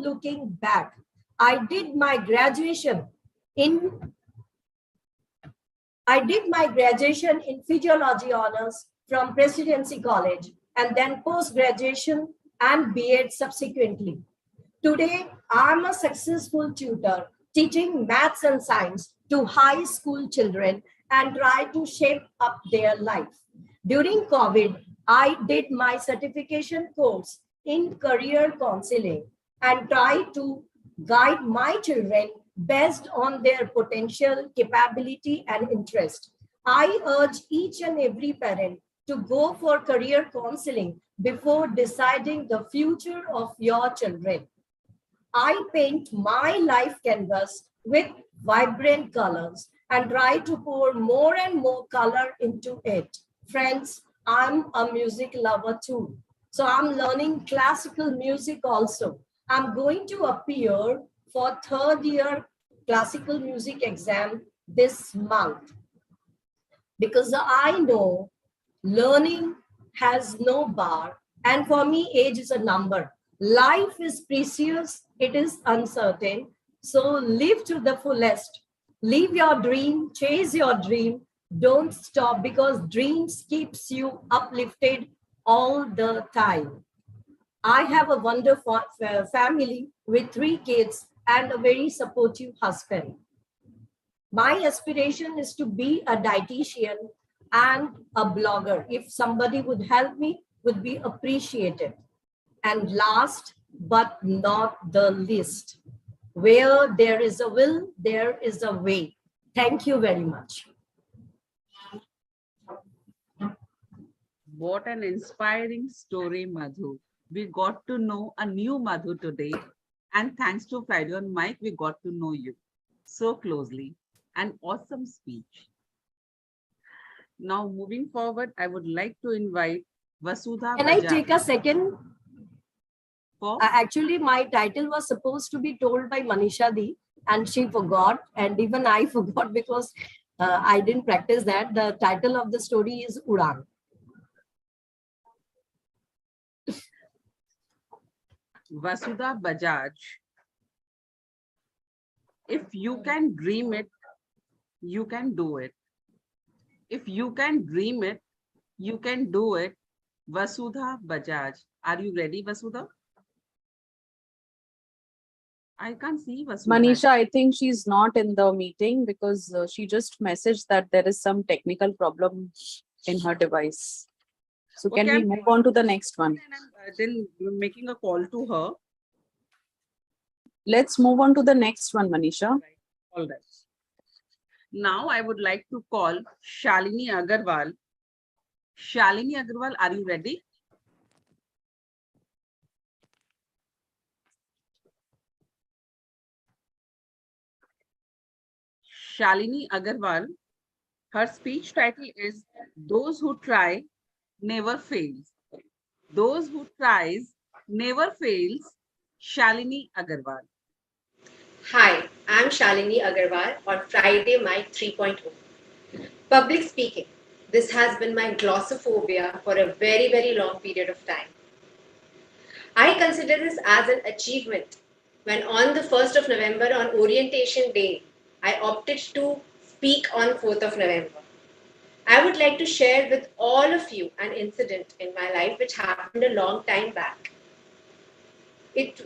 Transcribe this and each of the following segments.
looking back. I did my graduation in physiology honors from Presidency College and then post-graduation and B.Ed subsequently. Today, I'm a successful tutor teaching maths and science to high school children and try to shape up their life. During COVID, I did my certification course in career counseling and try to guide my children based on their potential, capability, and interest. I urge each and every parent to go for career counseling before deciding the future of your children. I paint my life canvas with vibrant colors and try to pour more and more color into it. Friends, I'm a music lover too. So I'm learning classical music also. I'm going to appear for third year classical music exam this month because I know learning has no bar. And for me, age is a number. Life is precious, it is uncertain. So live to the fullest. Live your dream, chase your dream. Don't stop because dreams keeps you uplifted all the time. I have a wonderful family with 3 kids and a very supportive husband. My aspiration is to be a dietitian and a blogger. If somebody would help me, would be appreciated. And last but not the least, where there is a will, there is a way. Thank you very much. What an inspiring story, Madhu. We got to know a new Madhu today. And thanks to Friday on Mic, we got to know you so closely. An awesome speech. Now, moving forward, I would like to invite Vasudha Can Bajaj. I take a second? Actually, my title was supposed to be told by Manisha Di, and she forgot. And even I forgot because I didn't practice that. The title of the story is Udan. Vasudha Bajaj. If you can dream it, you can do it. If you can dream it, you can do it. Vasudha Bajaj. Are you ready, Vasudha? I can't see Vasudha. Manisha, I think she's not in the meeting because she just messaged that there is some technical problem in her device. So can we move on to the next one? Then making a call to her. Let's move on to the next one, Manisha. All right. Now I would like to call Shalini Agarwal. Shalini Agarwal, are you ready? Shalini Agarwal, her speech title is Those Who Try Never Fails. Those Who Tries Never Fails, Shalini Agarwal. Hi, I'm Shalini Agarwal on Friday Mic 3.0. Public speaking. This has been my glossophobia for a very, very long period of time. I consider this as an achievement when on the 1st of November on Orientation Day, I opted to speak on 4th of November. I would like to share with all of you an incident in my life which happened a long time back.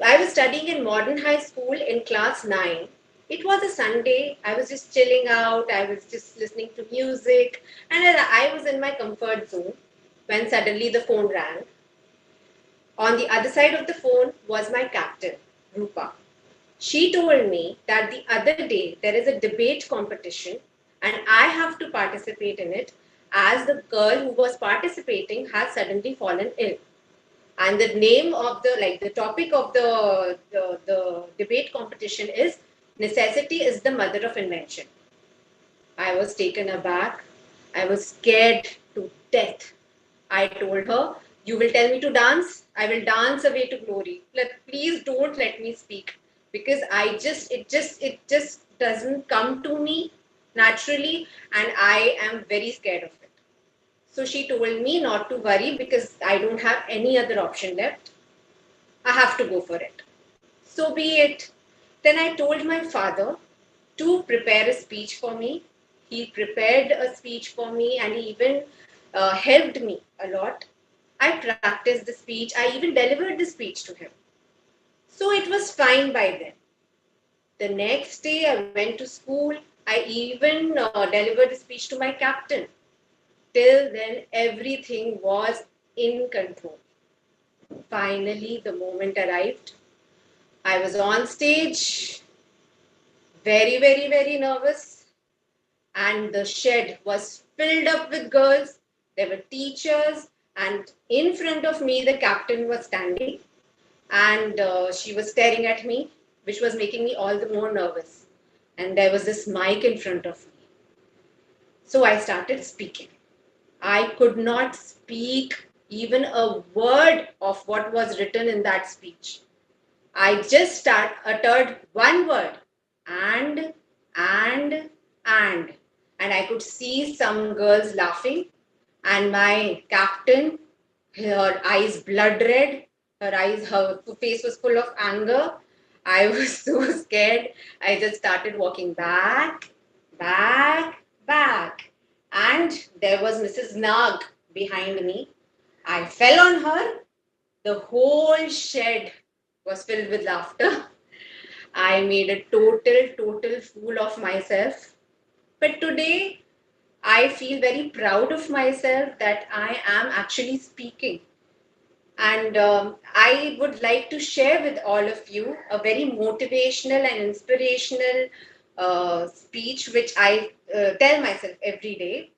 I was studying in Modern High School in class 9. It was a Sunday. I was just chilling out. I was just listening to music. And I was in my comfort zone when suddenly the phone rang. On the other side of the phone was my captain, Rupa. She told me that the other day there is a debate competition and I have to participate in it as the girl who was participating has suddenly fallen ill. And the name of the topic of the debate competition is Necessity is the Mother of Invention. I was taken aback. I was scared to death. I told her, you will tell me to dance? I will dance away to glory. Please don't let me speak because it just doesn't come to me naturally and I am very scared of it. So she told me not to worry because I don't have any other option left. I have to go for it. So be it. Then I told my father to prepare a speech for me. He prepared a speech for me and he even helped me a lot. I practiced the speech. I even delivered the speech to him. So it was fine by then. The next day I went to school. I even delivered the speech to my captain. Till then, everything was in control. Finally, the moment arrived. I was on stage, very, very, very nervous, and the shed was filled up with girls. There were teachers, and in front of me, the captain was standing, and she was staring at me, which was making me all the more nervous. And there was this mic in front of me. So I started speaking. I could not speak even a word of what was written in that speech. I just uttered one word, and, and, and. And I could see some girls laughing, and my captain, her eyes blood red, her face was full of anger. I was so scared. I just started walking back, back, back. And there was Mrs. Nag behind me. I fell on her. The whole shed was filled with laughter. I made a total fool of myself. But today, I feel very proud of myself that I am actually speaking. And I would like to share with all of you a very motivational and inspirational speech which I tell myself every day.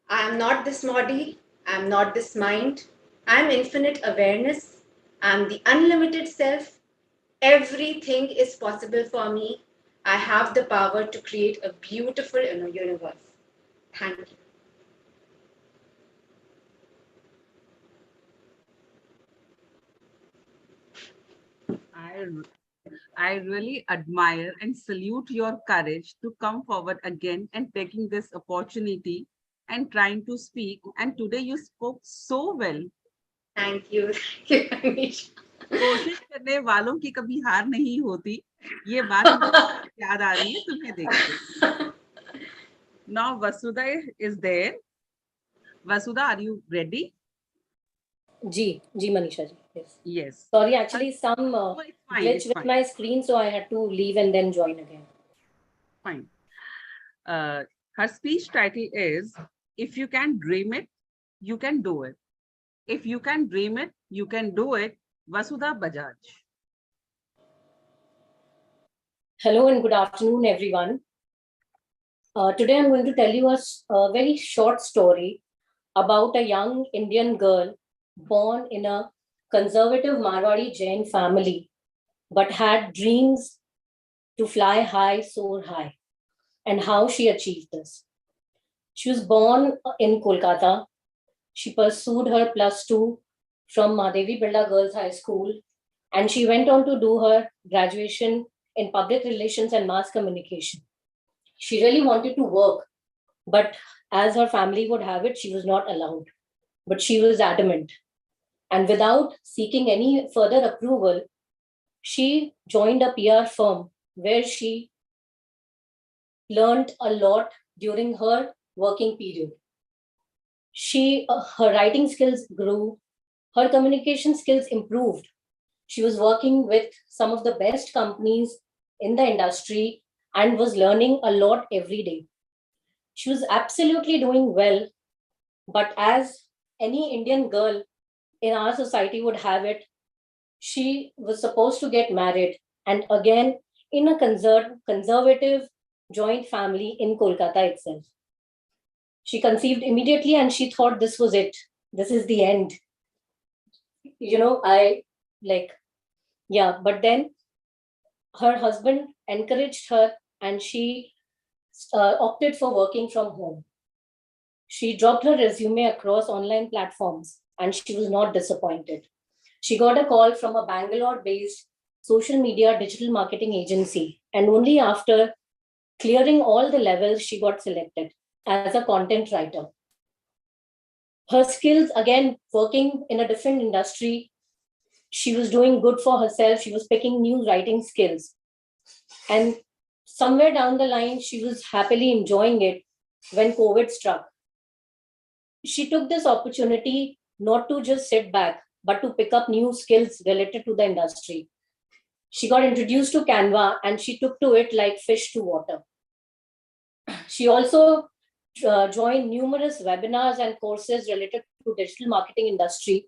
I am not this body, I am not this mind, I am infinite awareness, I am the unlimited self. Everything is possible for me. I have the power to create a beautiful inner universe. Thank you. I, I really admire and salute your courage to come forward again and taking this opportunity and trying to speak. And today you spoke so well. Thank you. Thank you, Anisha. कोशिश करने वालों की कभी हार नहीं होती. ये बात मुझे याद आ रही है तुम्हें देखते. Now Vasudha is there. Vasudha, are you ready? Ji, Manisha ji. Yes. Yes. Sorry, actually some No, it's fine, glitch it's with fine. my screen, so I had to leave and then join again. Fine. Her speech title is, if you can dream it, you can do it. If you can dream it, you can do it. Vasudha Bajaj. Hello and good afternoon, everyone. Today I'm going to tell you a very short story about a young Indian girl born in a conservative Marwari Jain family, but had dreams to fly high, soar high, and how she achieved this. She was born in Kolkata. She pursued her +2 from Mahadevi Birla Girls High School, and she went on to do her graduation in public relations and mass communication. She really wanted to work, but as her family would have it, she was not allowed. But she was adamant. And without seeking any further approval, she joined a PR firm where she learned a lot during her working period. Her writing skills grew, her communication skills improved. She was working with some of the best companies in the industry and was learning a lot every day. She was absolutely doing well, but as any Indian girl in our society would have it, she was supposed to get married, and again in a conservative joint family in Kolkata itself. She conceived immediately and she thought this was it. This is the end. But then her husband encouraged her and she opted for working from home. She dropped her resume across online platforms and she was not disappointed. She got a call from a Bangalore-based social media digital marketing agency, and only after clearing all the levels, she got selected as a content writer. Her skills, again, working in a different industry, She was doing good for herself. She was picking new writing skills. And somewhere down the line, she was happily enjoying it when COVID struck. She took this opportunity not to just sit back, but to pick up new skills related to the industry. She got introduced to Canva and she took to it like fish to water. She also joined numerous webinars and courses related to digital marketing industry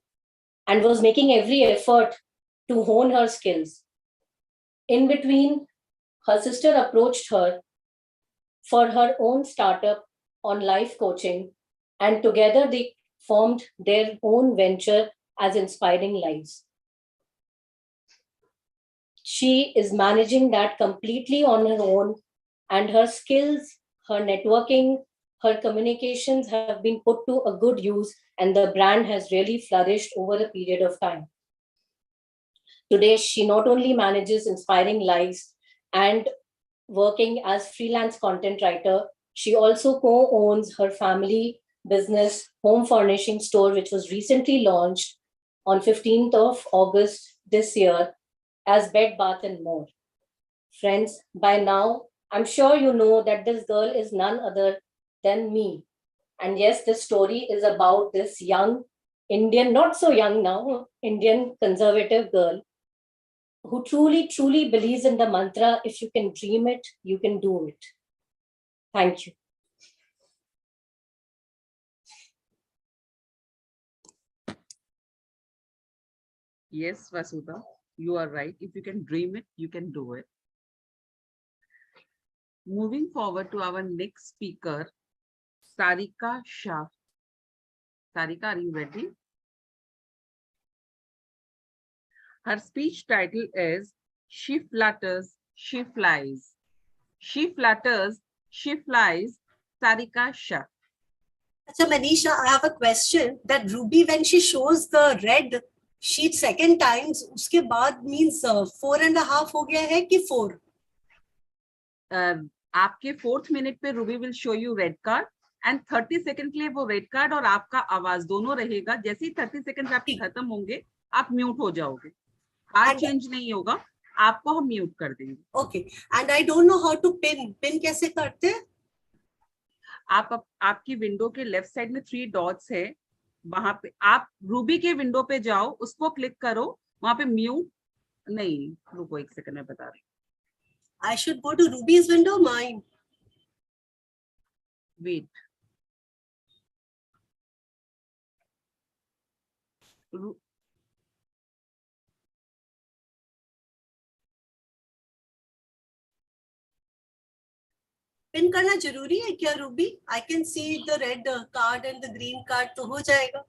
and was making every effort to hone her skills. In between, her sister approached her for her own startup on life coaching, and together they formed their own venture as Inspiring Lives. She is managing that completely on her own, and her skills, her networking, her communications have been put to a good use, and the brand has really flourished over a period of time. Today, she not only manages Inspiring Lives and working as freelance content writer, she also co-owns her family business home furnishing store, which was recently launched on 15th of August this year as Bed Bath and More. Friends, by now, I'm sure you know that this girl is none other than me. And yes, this story is about this young Indian, not so young now, Indian conservative girl who truly, truly believes in the mantra, if you can dream it, you can do it. Thank you. Yes, Vasudha, you are right. If you can dream it, you can do it. Moving forward to our next speaker, Sarika Shah. Sarika, are you ready? Her speech title is She Flutters, She Flies. She flutters, she flies, Sarika Shah. So Manisha, I have a question that Ruby, when she shows the red sheet second times, उसके बाद means 4.5 हो गया है कि 4? आपके 4th minute पे Ruby will show you read card and 30 second के लिए वो रेड कार्ड और आपका आवाज दोनों रहेगा. जैसे ही 30 सेकंड आपके खत्म होंगे आप म्यूट हो जाओगे. कार्ड चेंज नहीं होगा, आपको हम म्यूट कर देंगे. Okay, and I don't know how to pin कैसे करते हैं. आपकी विंडो के लेफ्ट साइड में 3 डॉट्स है, वहां पे आप रूबी के विंडो पे जाओ, उसको क्लिक करो, वहां पे म्यूट नहीं, रुको एक सेकंड में बता रही हूँ. I should go to Ruby's window, mine. Wait. Pin करना जरूरी है क्या Ruby? I can see the red card and the green card, तो हो जाएगा.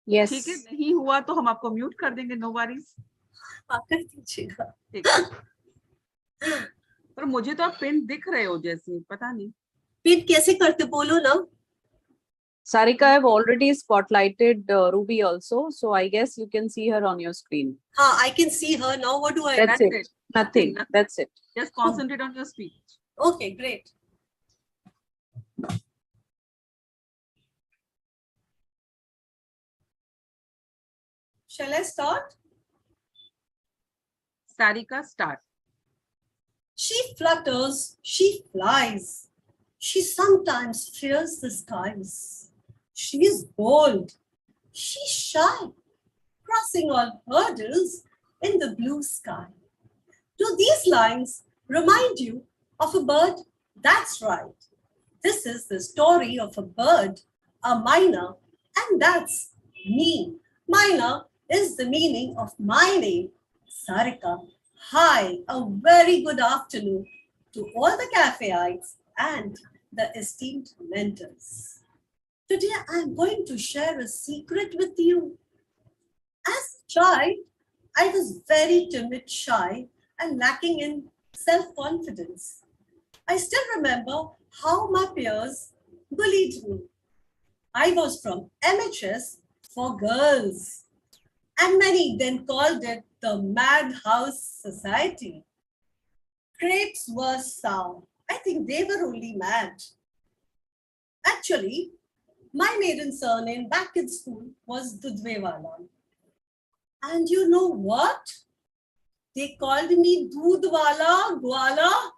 Yes. ठीक है, नहीं हुआ तो हम आपको म्यूट कर देंगे. नो वरीज, कर दीजिएगा. ठीक है. पर मुझे तो आप पिन दिख रहे हो जैसे, पता नहीं पिन कैसे करते, बोलो ना. Sarika, I have already spotlighted Ruby also, so I guess you can see her on your screen. हाँ, I can see her now. What do I? That's it. Nothing. That's it. Just concentrate on your speech. Okay, great. Shall I start? Sarika, start. She flutters, she flies. She sometimes fears the skies. She is bold, she's shy, crossing all hurdles in the blue sky. Do these lines remind you of a bird? That's right. This is the story of a bird, a myna, and that's me. Myna is the meaning of my name, Sarika. Hi, a very good afternoon to all the cafeites and the esteemed mentors. Today, I'm going to share a secret with you. As a child, I was very timid, shy, and lacking in self-confidence. I still remember how my peers bullied me. I was from MHS for girls, and many then called it the Madhouse Society. Crepes were sour. I think they were only mad. Actually, my maiden surname back in school was Dudhwewala. And you know what? They called me Doodwala, Gwala.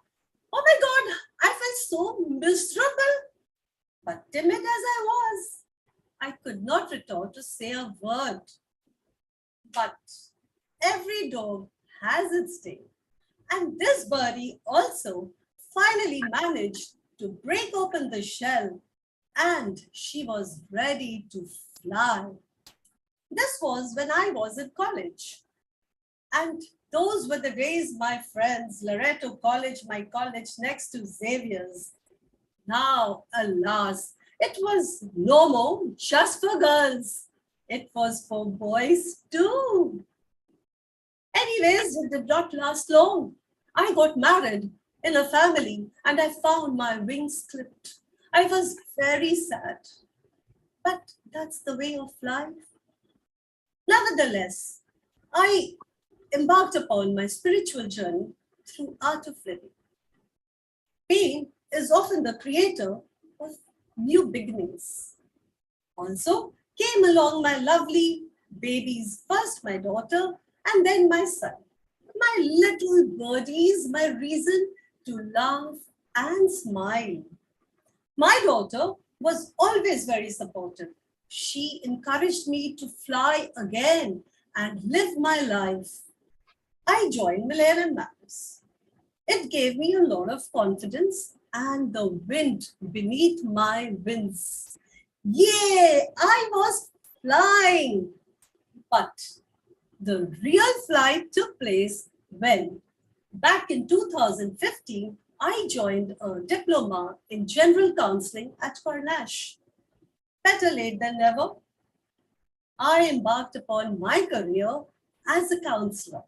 Oh my God, I felt so miserable. But timid as I was, I could not retort to say a word. But every dog has its day. And this birdie also finally managed to break open the shell and she was ready to fly. This was when I was in college. And those were the days, my friends, Loreto College, my college next to Xavier's. Now, alas, it was no more just for girls. It was for boys too. Anyways, it did not last long. I got married in a family and I found my wings clipped. I was very sad. But that's the way of life. Nevertheless, I embarked upon my spiritual journey through art of living. Pain is often the creator of new beginnings. Also came along my lovely babies, first my daughter and then my son. My little birdies, my reason to laugh and smile. My daughter was always very supportive. She encouraged me to fly again and live my life. I joined Malayalam Matters. It gave me a lot of confidence and the wind beneath my wings. Yay! I was flying. But the real flight took place when, back in 2015, I joined a diploma in general counseling at Cornish. Better late than never. I embarked upon my career as a counselor,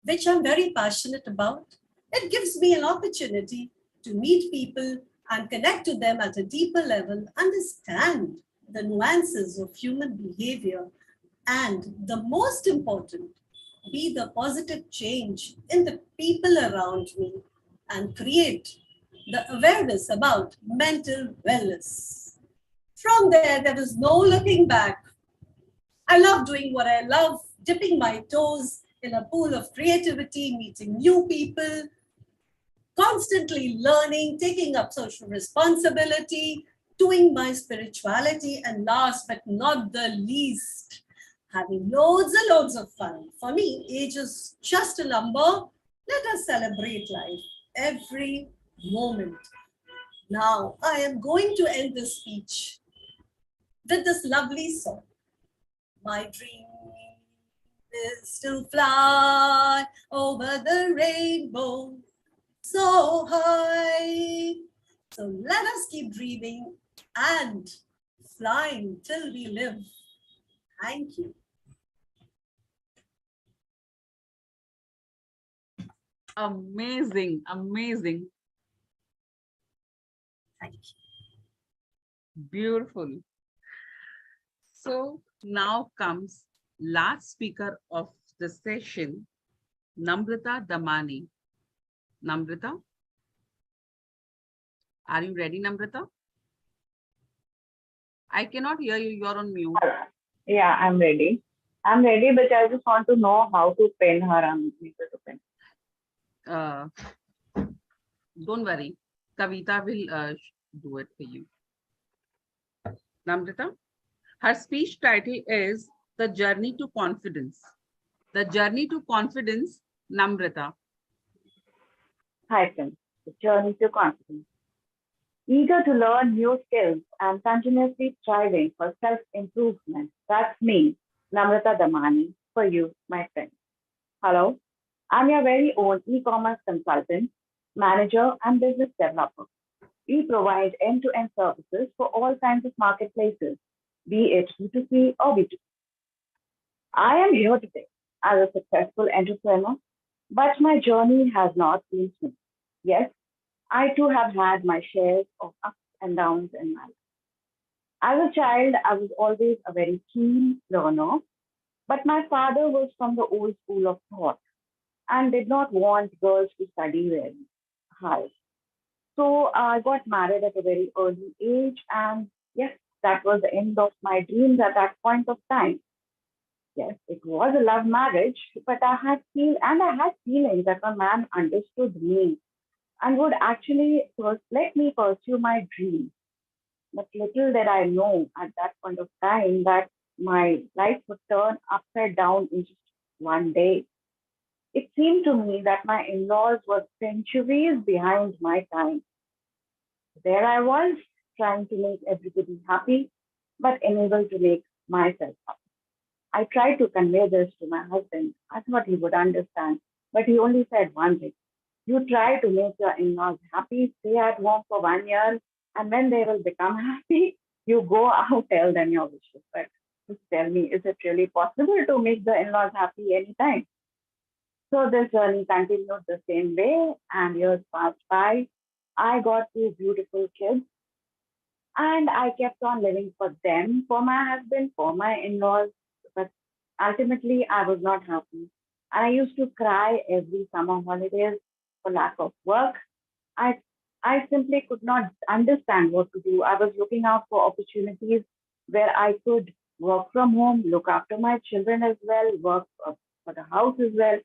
which I'm very passionate about. It gives me an opportunity to meet people and connect to them at a deeper level, understand the nuances of human behavior, and the most important, be the positive change in the people around me and create the awareness about mental wellness. From there was no looking back. I love doing what I love, dipping my toes in a pool of creativity, meeting new people, constantly learning, taking up social responsibility, doing my spirituality, and last but not the least, having loads and loads of fun. For me, age is just a number. Let us celebrate life every moment. Now, I am going to end this speech with this lovely song. My dream is to fly over the rainbow so high. So let us keep dreaming and flying till we live. Thank you. Amazing, amazing, Thank you. beautiful. So now comes last speaker of the session, Namrata Damani. Namrata, are you ready, Namrata? I cannot hear you. You're on mute. Yeah, I'm ready. I'm ready, but I just want to know how to pin her on Meter to pin. Don't worry. Kavita will do it for you. Namrata, her speech title is The Journey to Confidence. The Journey to Confidence, Namrata. Hi, friends. The journey to confidence. Eager to learn new skills and continuously striving for self-improvement. That's me, Namrata Damani, for you, my friend. Hello, I'm your very own e-commerce consultant, manager, and business developer. We provide end-to-end services for all kinds of marketplaces, be it B2C or B2C. I am here today as a successful entrepreneur, but my journey has not been smooth. Yes, I too have had my shares of ups and downs in my life. As a child, I was always a very keen learner, but my father was from the old school of thought and did not want girls to study very high. So I got married at a very early age, and yes, that was the end of my dreams at that point of time. Yes, it was a love marriage, but I had feelings that a man understood me and would actually let me pursue my dreams. But little did I know at that point of time that my life would turn upside down in just one day. It seemed to me that my in-laws were centuries behind my time. There I was, trying to make everybody happy, but unable to make myself happy. I tried to convey this to my husband. I thought he would understand, but he only said one thing. You try to make your in-laws happy, stay at home for 1 year, and when they will become happy, you go out, tell them your wishes. But just tell me, is it really possible to make the in-laws happy anytime? So this journey continued the same way, and years passed by. I got two beautiful kids, and I kept on living for them, for my husband, for my in-laws. But ultimately, I was not happy. I used to cry every summer holidays for lack of work. I I simply could not understand what to do. I was looking out for opportunities where I could work from home, look after my children as well, work for the house as well.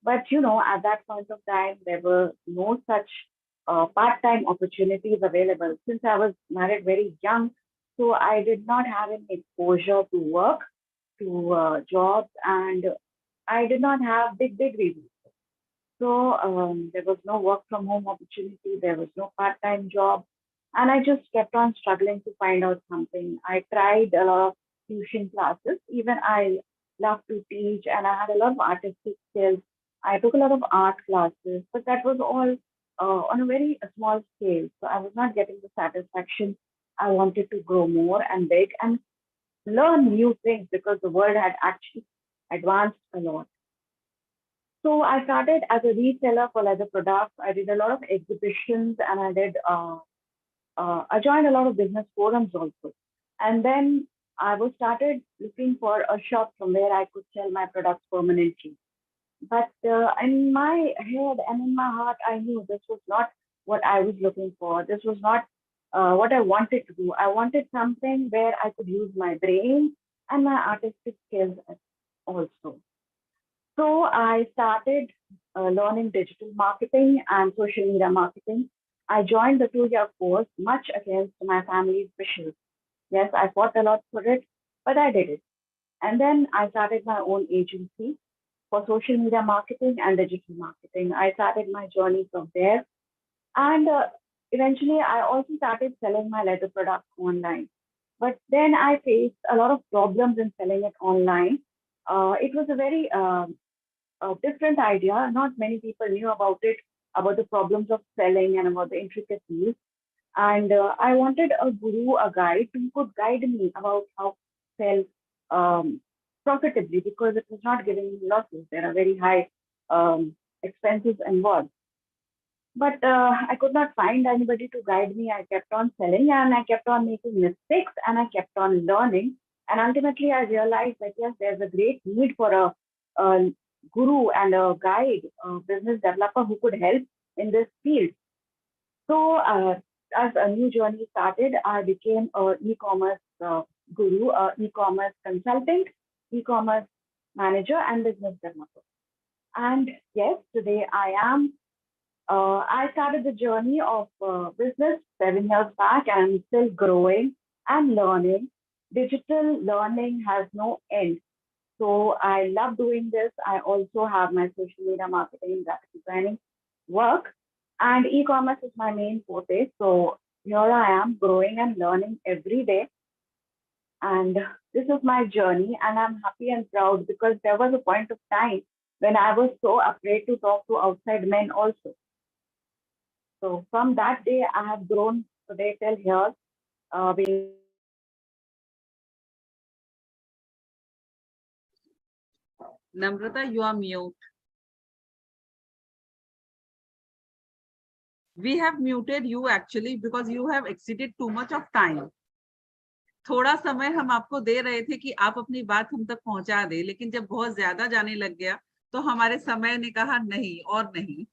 But at that point of time, there were no such part-time opportunities available. Since I was married very young, so I did not have any exposure to work, to jobs, and I did not have big degrees. So there was no work from home opportunity, there was no part time job, and I just kept on struggling to find out something. I tried a lot of tuition classes, even I love to teach, and I had a lot of artistic skills. I took a lot of art classes, but that was all on a very small scale. So I was not getting the satisfaction. I wanted to grow more and big and learn new things because the world had actually advanced a lot. So I started as a reseller for leather products. I did a lot of exhibitions and I joined a lot of business forums also. And then I was started looking for a shop from where I could sell my products permanently. But in my head and in my heart, I knew this was not what I was looking for. This was not what I wanted to do. I wanted something where I could use my brain and my artistic skills also. So I started learning digital marketing and social media marketing. I joined the 2 year course much against my family's wishes. Yes, I fought a lot for it, but I did it. And then I started my own agency for social media marketing and digital marketing. I started my journey from there. And eventually, I also started selling my leather products online. But then I faced a lot of problems in selling it online. It was a very a different idea. Not many people knew about it, about the problems of selling and about the intricacies. And I wanted a guru, a guide who could guide me about how to sell profitably because it was not giving me losses. There are very high expenses involved. But I could not find anybody to guide me. I kept on selling and I kept on making mistakes and I kept on learning. And ultimately, I realized that yes, there's a great need for a guru and a guide, a business developer who could help in this field. So, as a new journey started, I became a e-commerce guru, a e-commerce consultant, e-commerce manager, and business developer. And yes, today I started the journey of business 7 years back and I'm still growing and learning. Digital learning has no end. So I love doing this. I also have my social media marketing and graphic designing work, and e-commerce is my main forte. So here I am growing and learning every day. And this is my journey, and I'm happy and proud because there was a point of time when I was so afraid to talk to outside men also. So from that day, I have grown today till here, being Namrata, you are mute. We have muted you actually because you have exceeded too much of time. थोड़ा समय हम आपको दे रहे थे कि आप अपनी बात हम तक पहुंचा दे, लेकिन जब बहुत ज्यादा जाने लग गया तो हमारे समय ने कहा नहीं और नहीं.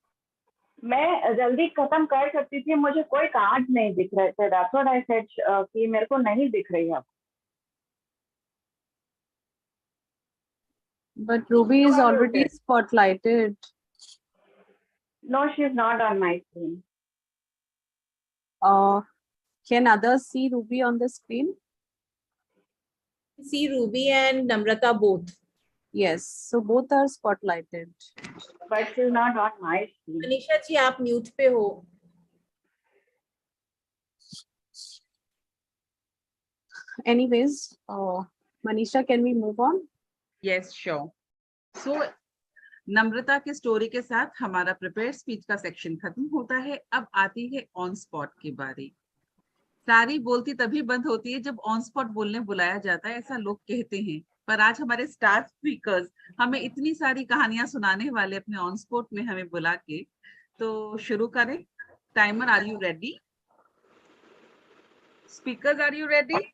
मैं जल्दी खत्म कर सकती थी, मुझे कोई कार्ड नहीं दिख रहे थे. That's what I said कि मेरे को नहीं दिख रही है. But Ruby is already spotlighted. No, she's not on my screen. Can others see Ruby on the screen? See Ruby and Namrata both. Yes, so both are spotlighted. But she's not on my screen. Manisha जी आप mute पे हो. Anyways, Manisha, can we move on? Yes, sure. So नम्रता के story के साथ हमारा prepare speech का section खत्म होता है. अब आती है ऑन स्पॉट की बारी. सारी बोलती तभी बंद होती है जब ऑन स्पॉट बोलने बुलाया जाता है, ऐसा लोग कहते हैं. पर आज हमारे स्टार स्पीकर्स हमें इतनी सारी कहानियां सुनाने वाले अपने ऑन स्पॉट में हमें बुला के. तो शुरू करें. Timer, are you ready? Speakers, are you ready?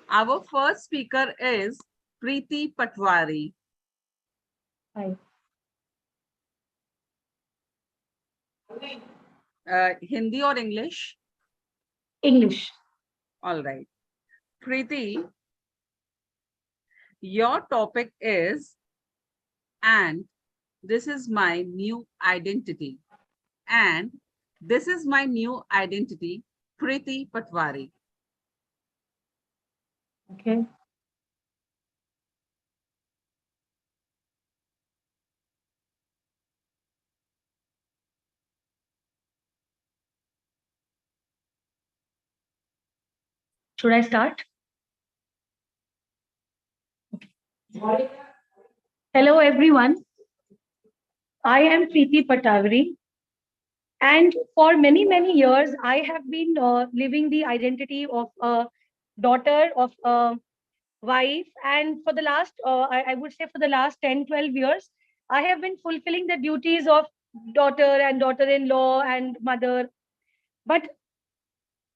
Our first speaker is Preeti Patwari. Hi. Hindi or English? English. All right. Preeti, your topic is, and this is my new identity. And this is my new identity, Preeti Patwari. Okay. Should I start? Okay. Hello, everyone. I am Preeti Patwari. And for many, many years, I have been living the identity of a daughter, of a wife. And for the last, I would say for the last 10, 12 years, I have been fulfilling the duties of daughter and daughter-in-law and mother. But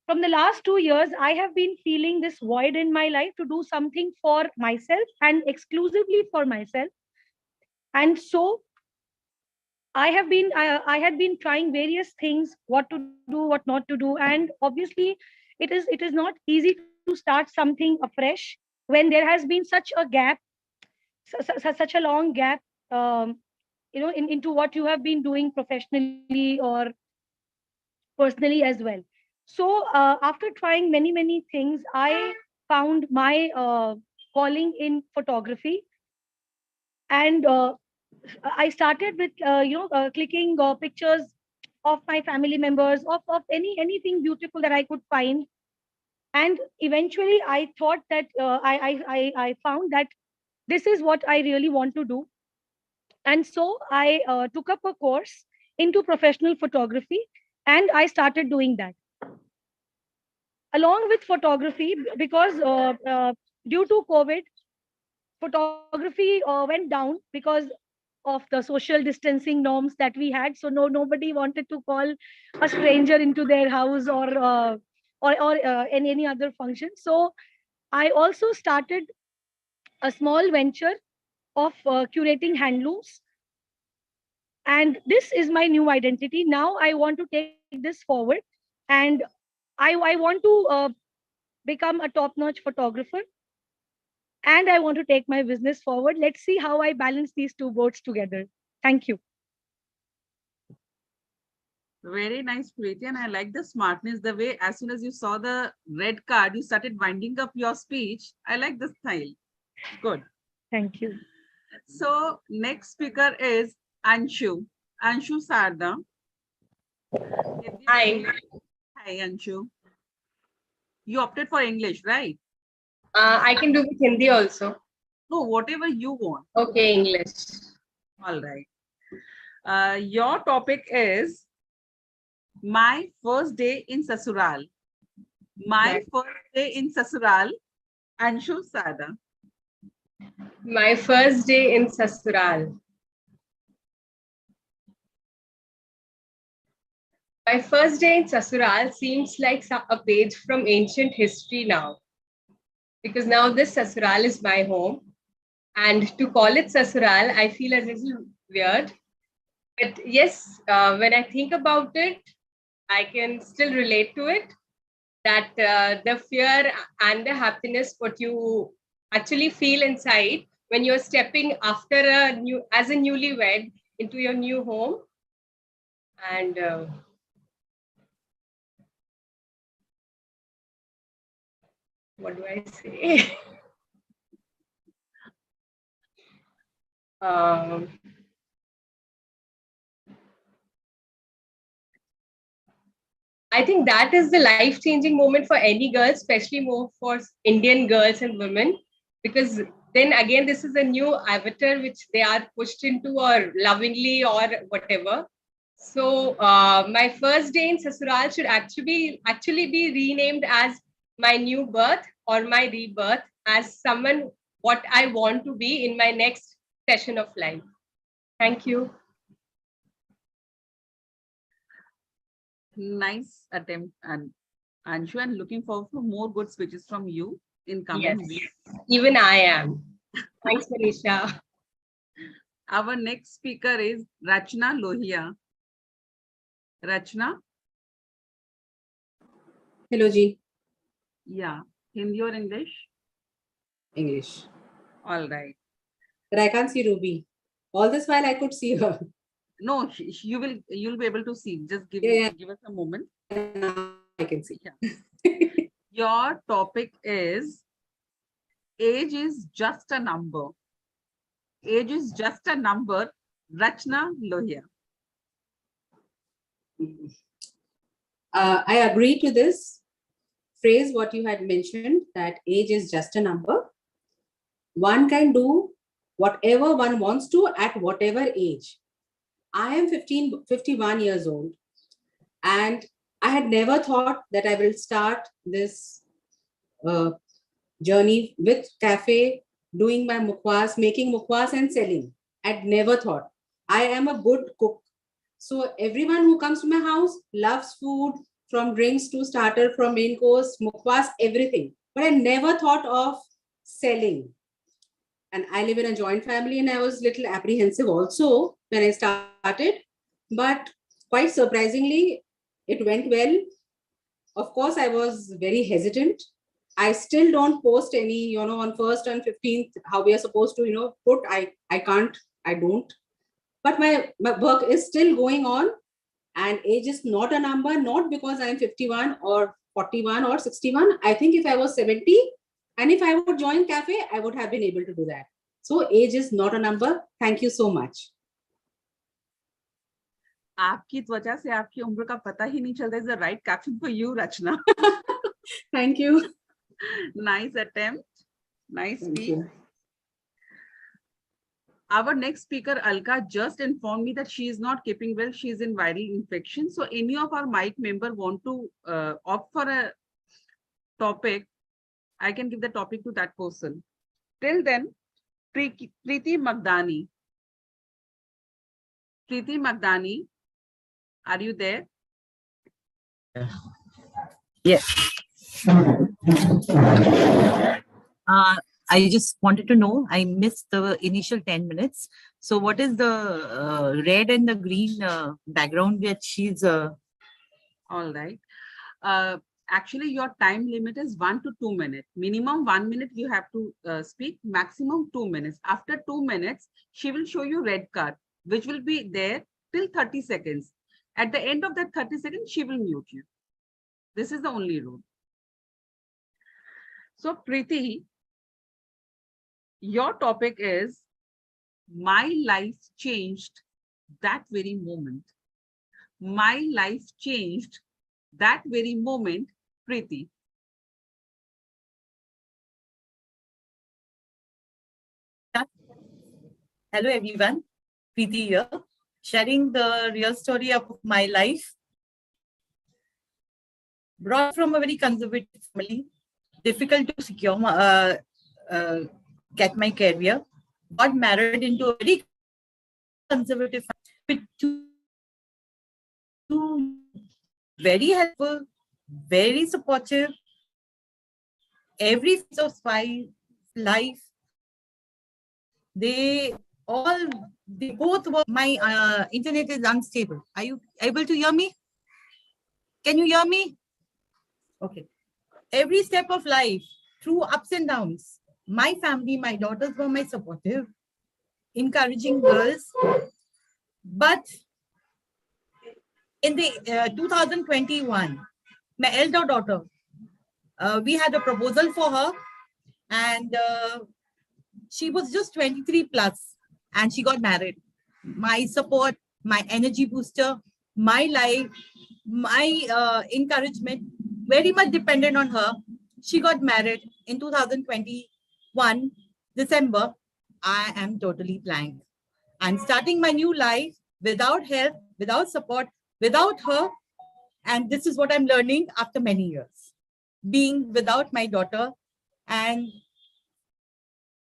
from the last 2 years, I have been feeling this void in my life to do something for myself and exclusively for myself. And so I had been trying various things, what to do, what not to do. And obviously it is not easy to start something afresh when there has been such a gap, such a long gap, into what you have been doing professionally or personally as well. So after trying many, many things, I found my calling in photography. And I started with, clicking pictures of my family members, of anything beautiful that I could find. And eventually I thought that I found that this is what I really want to do. And so I took up a course into professional photography, and I started doing that. Along with photography, because due to COVID, photography went down because of the social distancing norms that we had. So nobody wanted to call a stranger into their house or in any other function. So I also started a small venture of curating handlooms. And this is my new identity. Now I want to take this forward, and I want to become a top-notch photographer, and I want to take my business forward. Let's see how I balance these two boats together. Thank you. Very nice, Preeti, and I like the smartness, the way as soon as you saw the red card, you started winding up your speech. I like the style. Good. Thank you. So next speaker is Anshu. Anshu Sarda. Hi. Hi, Anshu. You opted for English, right? I can do with Hindi also. No, whatever you want. Okay, English. All right. Your topic is my first day in Sasural. My first day in Sasural. Anshu Sarda. My first day in Sasural. My first day in Sasural seems like a page from ancient history now. Because now this Sasural is my home. And to call it Sasural, I feel a little weird. But yes, when I think about it, I can still relate to it. That the fear and the happiness what you actually feel inside when you're stepping after as a newlywed into your new home. And what do I say? I think that is the life-changing moment for any girl, especially more for Indian girls and women, because then again, this is a new avatar which they are pushed into, or lovingly, or whatever. So my first day in Sasural should actually be renamed as my new birth or my rebirth, as someone what I want to be in my next session of life. Thank you. Nice attempt, and Anshu, and looking forward for more good speeches from you in coming weeks. Even I am. Thanks, Manisha. Our next speaker is Rachna Lohia. Rachna? Hello, Ji. Yeah. Hindi or English? English. All right. But I can't see Ruby. All this while I could see her. No, you'll be able to see. Just give us a moment. I can see. Yeah. Your topic is age is just a number. Age is just a number. Rachna Lohia. I agree to this phrase, what you had mentioned, that age is just a number. One can do whatever one wants to at whatever age. I am 51 years old, and I had never thought that I will start this journey with cafe, doing my mukwas, making mukwas and selling. I'd never thought. I am a good cook. So everyone who comes to my house loves food, from drinks to starter, from main course, mukwas, everything. But I never thought of selling. And I live in a joint family, and I was a little apprehensive also when I started. But quite surprisingly, it went well. Of course, I was very hesitant. I still don't post any, on 1st and 15th, how we are supposed to, put. I can't, I don't. But my work is still going on, and age is not a number, not because I'm 51 or 41 or 61. I think if I was 70, and if I would join cafe, I would have been able to do that. So age is not a number. Thank you so much. आपकी त्वचा से आपकी उम्र का पता ही नहीं चलता. Is the right caption for you, Rachna. Thank you. Nice attempt. Nice Thank speech. you. Our next speaker, Alka, just informed me that she is not keeping well. She is in viral infection. So any of our mic member want to opt for a topic, I can give the topic to that person. Till then, Preeti Magdani. Preeti Magdani, are you there? Yes. I just wanted to know, I missed the initial 10 minutes. So what is the red and the green background which she's... All right. Actually, your time limit is 1 to 2 minutes. Minimum 1 minute you have to speak, maximum 2 minutes. After 2 minutes, she will show you red card, which will be there till 30 seconds. At the end of that 30 seconds, she will mute you. This is the only rule. So, Preeti, your topic is my life changed that very moment. My life changed that very moment, Preeti. Hello, everyone. Preeti here, sharing the real story of my life. Brought from a very conservative family, difficult to secure get my career. Got married into a very conservative family, very helpful, very supportive. Every phase of my life, they both were. My internet is unstable. Are you able to hear me? Can you hear me? Okay. Every step of life, through ups and downs, My family, my daughters were my supportive, encouraging girls. But in the 2021, my elder daughter, we had a proposal for her, and she was just 23 plus, and she got married. My support, my energy booster, my life, my encouragement, very much dependent on her. She got married in 2021, December. I am totally blank. I'm starting my new life without help, without support, without her. And this is what I'm learning after many years. Being without my daughter and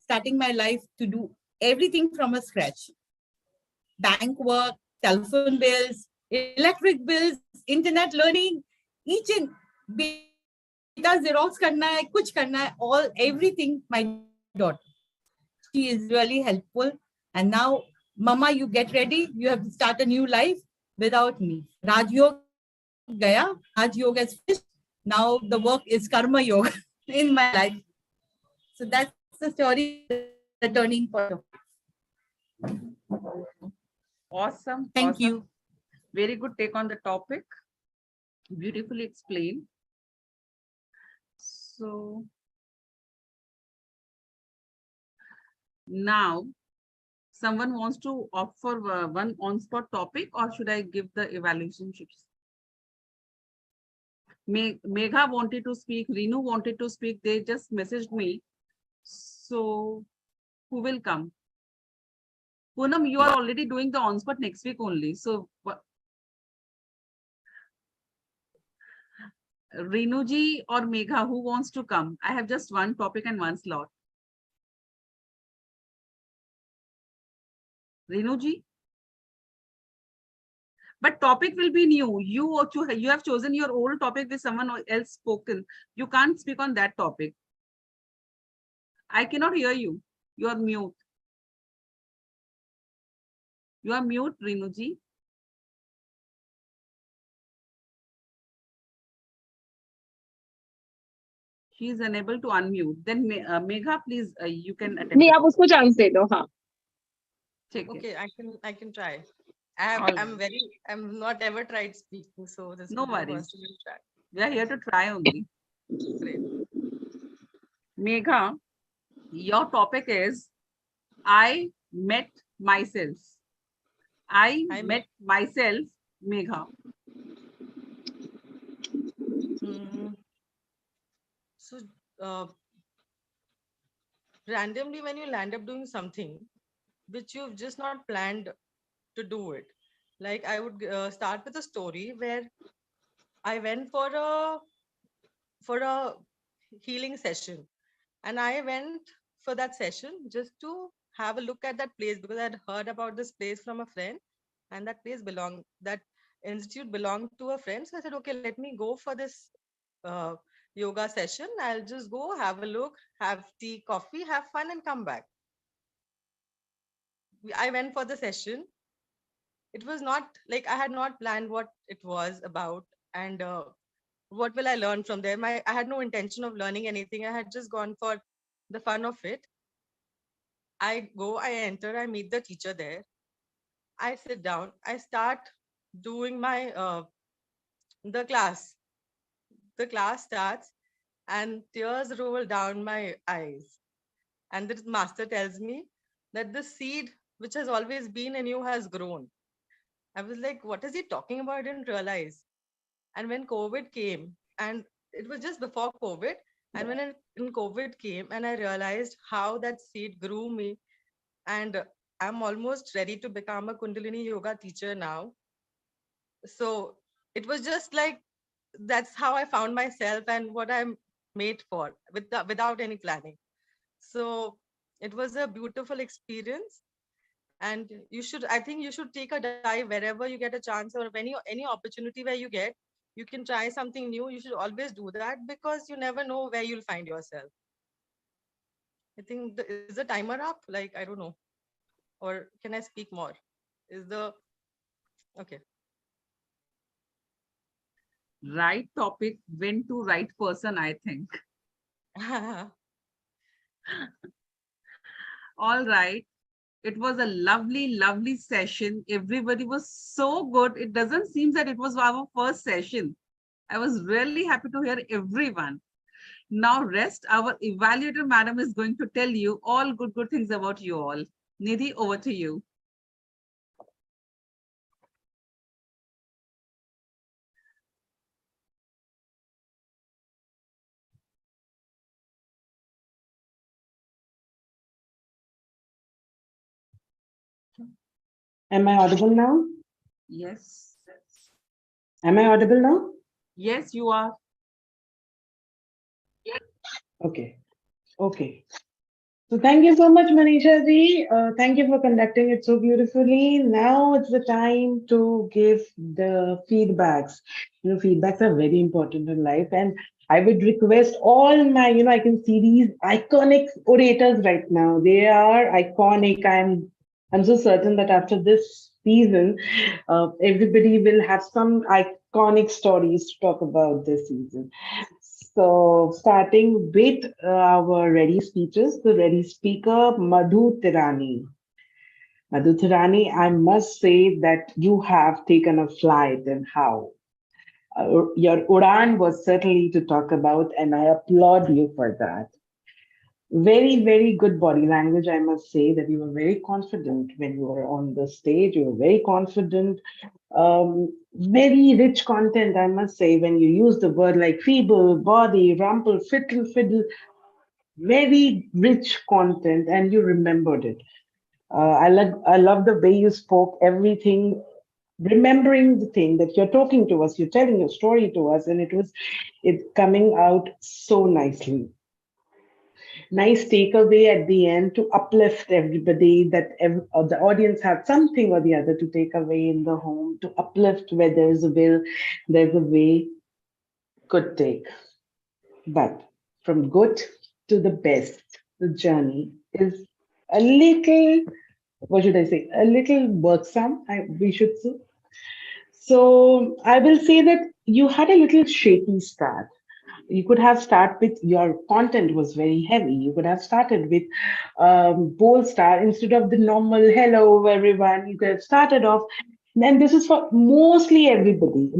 starting my life to do everything from a scratch. Bank work, telephone bills, electric bills, internet learning, each and beta Xerox karna hai, kuch karna hai, all everything my daughter. She is really helpful. And now, Mama, you get ready. You have to start a new life without me. Raj Yoga gaya, Raj Yoga is finished. Now the work is Karma Yoga in my life. So that's the story, the turning point of it. Awesome. Thank awesome. you. Very good take on the topic. Beautifully explained. So now someone wants to opt for one on-spot topic, or should I give the evaluation sheets? Megha wanted to speak, Renu wanted to speak. They just messaged me. So who will come? Poonam, you are already doing the on-spot next week only. So Renu ji or Megha, who wants to come? I have just one topic and one slot. Renu ji? But topic will be new. You have chosen your old topic with someone else spoken. You can't speak on that topic. I cannot hear you. You are mute. You are mute, Renu ji. She is unable to unmute. Then Megha, please, you can attempt. नहीं आप उसको chance दे दो हाँ. Okay, I can try. All I'm not ever tried speaking, so this No will be the worries. first we'll try. We are here to try only. Great. Megha, your topic is I met myself. I met myself, Megha. So randomly when you land up doing something which you've just not planned to do it, like I would start with a story where I went for a healing session, and I went for that session just to have a look at that place because I'd heard about this place from a friend, and that institute belonged to a friend. So I said, okay, let me go for this yoga session. I'll just go have a look, have tea, coffee, have fun, and come back. I went for the session. It was not like I had not planned what it was about and what will I learn from there. I had no intention of learning anything. I had just gone for the fun of it. I go, I enter, I meet the teacher there. I sit down, I start doing my the class. The class starts and tears roll down my eyes. And the master tells me that the seed which has always been in you has grown. I was like, what is he talking about? I didn't realize. And when COVID came, and it was just before COVID, and when COVID came, and I realized how that seed grew me, and I'm almost ready to become a Kundalini yoga teacher now. So it was just like, that's how I found myself and what I'm made for without any planning. So it was a beautiful experience. And I think you should take a dive wherever you get a chance, or any opportunity where you get, you can try something new. You should always do that because you never know where you'll find yourself. I think is the timer up? Like, I don't know. Or can I speak more? Okay. Right topic, went to right person, I think. All right. It was a lovely, lovely session. Everybody was so good. It doesn't seem that it was our first session. I was really happy to hear everyone. Now rest, our evaluator madam is going to tell you all good things about you all. Nidhi, over to you. Am I audible now? Yes. Am I audible now? Yes, you are. Okay. Okay. So thank you so much, Manisha ji. Thank you for conducting it so beautifully. Now it's the time to give the feedbacks. Feedbacks are very important in life, and I would request all my, I can see these iconic orators right now. They are iconic. I'm so certain that after this season, everybody will have some iconic stories to talk about this season. So, starting with our ready speeches, the ready speaker, Madhu Tirani. Madhu Tirani, I must say that you have taken a flight, and how. Your Udan was certainly to talk about, and I applaud you for that. Very, very good body language. I must say that you were very confident when you were on the stage. You were very confident. Very rich content, I must say, when you use the word like feeble, body, rumple, fiddle, fiddle, very rich content, and you remembered it. I love the way you spoke everything, remembering the thing that you're talking to us, you're telling your story to us, and it coming out so nicely. Nice takeaway at the end to uplift everybody, that the audience had something or the other to take away in the home, to uplift. Where there's a will, there's a way. Good take. But from good to the best, the journey is a little, what should I say, a little worksome, we should say. So I will say that you had a little shaky start. You could have started with, your content was very heavy. You could have started with bold start instead of the normal hello everyone. You could have started off, and this is for mostly everybody,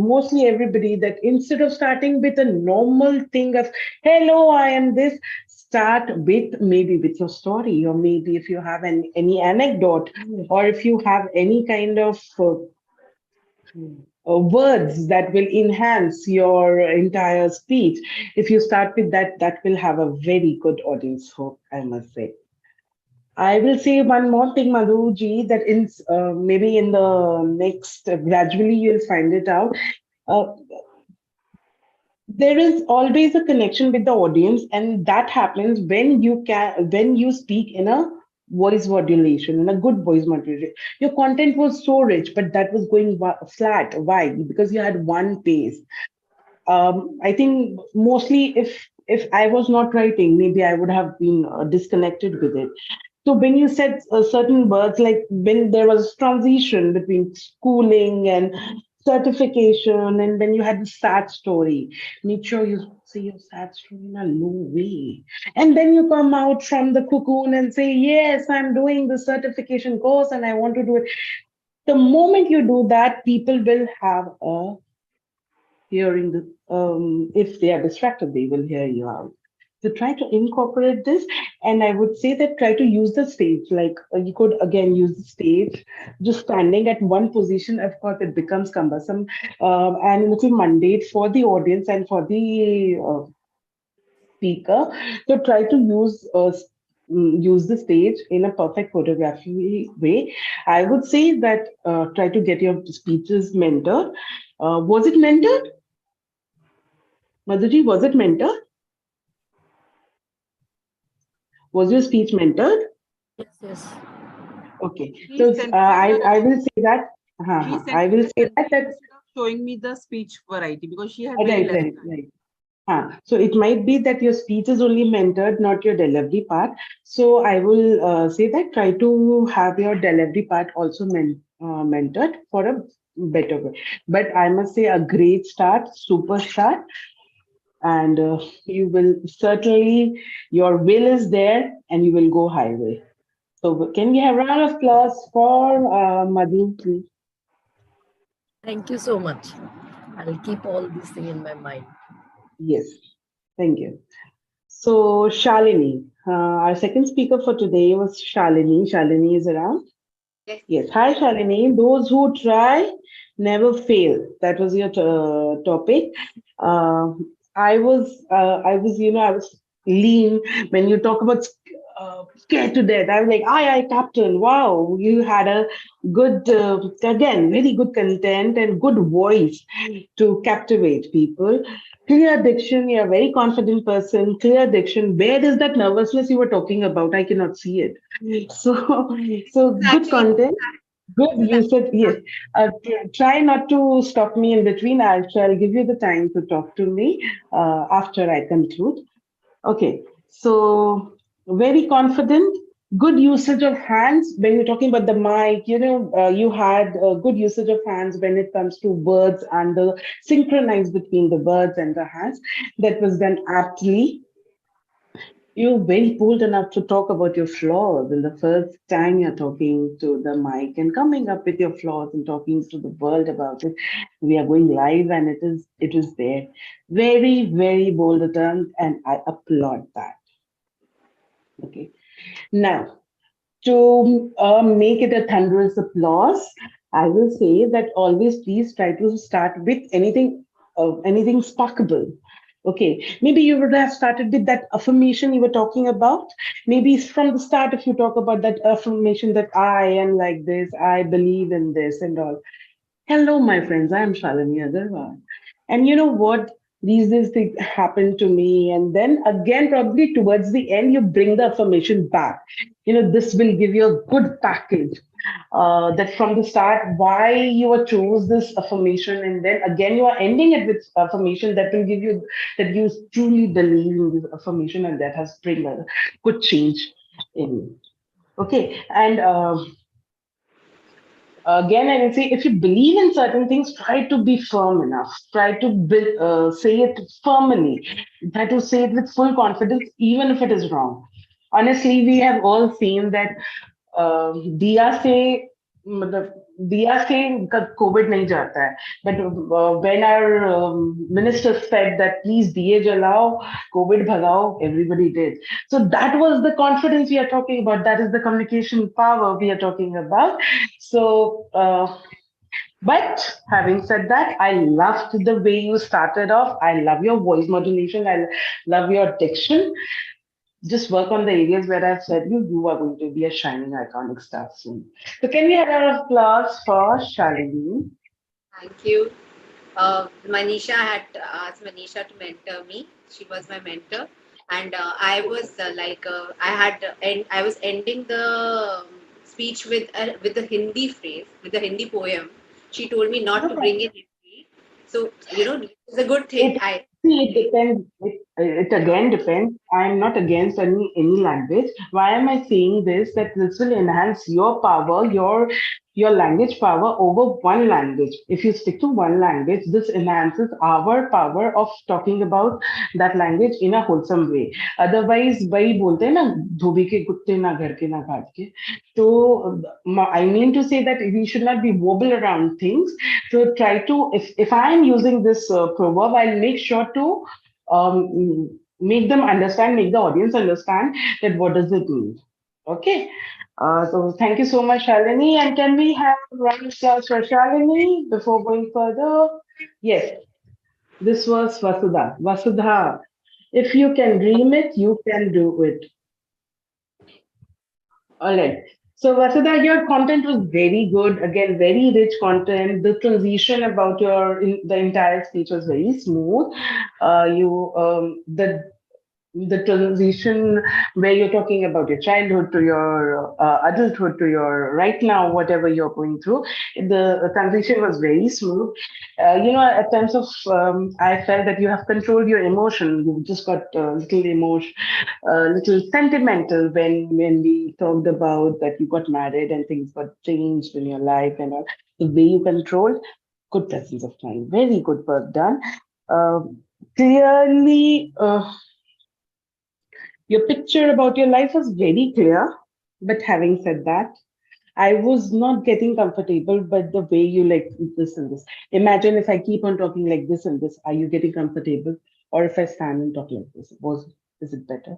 that instead of starting with a normal thing of hello, I am this, start with maybe with your story, or maybe if you have any anecdote, or if you have any kind of words that will enhance your entire speech. If you start with that, that will have a very good audience hook, I must say. I will say one more thing, Madhuji, that maybe in the next, gradually you'll find it out. Uh, there is always a connection with the audience, and that happens when you speak in a voice modulation, in a good voice modulation. Your content was so rich, but that was going flat. Why? Because you had one pace. I think mostly if I was not writing, maybe I would have been disconnected with it. So when you said certain words, like when there was transition between schooling and certification, and when you had the sad story, make sure you say your sad story in a low way. And then you come out from the cocoon and say, yes, I'm doing the certification course and I want to do it. The moment you do that, people will have a hearing if they are distracted, they will hear you out. So try to incorporate this, and I would say that try to use the stage. Like you could again use the stage. Just standing at one position, of course, it becomes cumbersome and a little mundane for the audience and for the speaker. So try to use the stage in a perfect photography way. I would say that try to get your speeches mentored. Was it mentored? Madhuji, was it mentored? Was your speech mentored? Yes, yes. Okay. So I will say that. I will say that showing me the speech variety, because she had right. So it might be that your speech is only mentored, not your delivery part. So I will say that try to have your delivery part also mentored for a better way. But I must say a great start, super start. and you will certainly, your will is there and you will go highway. So can we have a round of applause for Madhu, please? Thank you so much. I'll keep all these things in my mind. Yes, thank you. So Shalini, our second speaker for today was Shalini. Shalini is around. Yes. Hi, Shalini. Those who try never fail. That was your topic. I was, I was lean when you talk about scared to death. I was like, aye, Captain. Wow, you had a good, again, very good content and good voice to captivate people. Clear diction. You're a very confident person. Clear diction. Where is that nervousness you were talking about? I cannot see it. So good content. Good usage, yes. Try not to stop me in between. I shall give you the time to talk to me after I conclude. Okay, so very confident, good usage of hands. When you're talking about the mic, you had good usage of hands when it comes to words and the synchronize between the words and the hands. That was done aptly. You're very bold enough to talk about your flaws in the first time you're talking to the mic and coming up with your flaws and talking to the world about it. We are going live and it is there. Very, very bold attempt, and I applaud that. Okay. Now, to make it a thunderous applause, I will say that always please try to start with anything sparkable. Okay, maybe you would have started with that affirmation you were talking about. Maybe from the start, if you talk about that affirmation that I am like this, I believe in this and all. Hello, my friends, I am Shalini Agarwal. And you know what? These things happen to me. And then again, probably towards the end, you bring the affirmation back. This will give you a good package. That from the start, why you were chose this affirmation, and then again you are ending it with affirmation that will give you that you truly believe in this affirmation, and that has bring a good change in you. Okay, and again, I will say, if you believe in certain things, try to be firm enough. Try to say it firmly. Try to say it with full confidence, even if it is wrong. Honestly, we have all seen that दिया से मतलब दिया से COVID नहीं जाता है, but when our minister said that please diye jalao, COVID bhagao, everybody did. So that was the confidence we are talking about. That is the communication power we are talking about. So. But having said that, I loved the way you started off. I love your voice modulation. I love your diction. Just work on the areas where I've said you are going to be a shining iconic star soon. So can we have a round of applause for Shalini? Thank you. Manisha had asked Manisha to mentor me. She was my mentor, and I was I was ending the speech with the Hindi phrase, with the Hindi poem. She told me not to bring in Hindi. So it's a good thing. It depends. It again depends. I'm not against any language. Why am I saying this? That this will enhance your power, your language power over one language. If you stick to one language, this enhances our power of talking about that language in a wholesome way. Otherwise, वही बोलते हैं ना धोबी के कुत्ते ना घर के ना घाट के. So I mean to say that we should not be wobble around things. So try to, if I am using this proverb, I'll make sure to make them understand, make the audience understand that what does it mean. Okay. So thank you so much, Shalini. And can we have round of applause for Shalini before going further? Yes. This was Vasudha. Vasudha, if you can dream it, you can do it. All right. So Vasudha, your content was very good. Again, very rich content. The transition about the entire speech was very smooth. The transition where you're talking about your childhood to your adulthood to your right now, whatever you're going through, the transition was very smooth. At times of, I felt that you have controlled your emotion. You just got a little sentimental when we talked about that you got married and things got changed in your life and all. The way you controlled, good presence of mind, very good work done. clearly, your picture about your life was very clear. But having said that, I was not getting comfortable, but the way you like this and this. Imagine if I keep on talking like this and this, are you getting comfortable? Or if I stand and talk like this, is it better?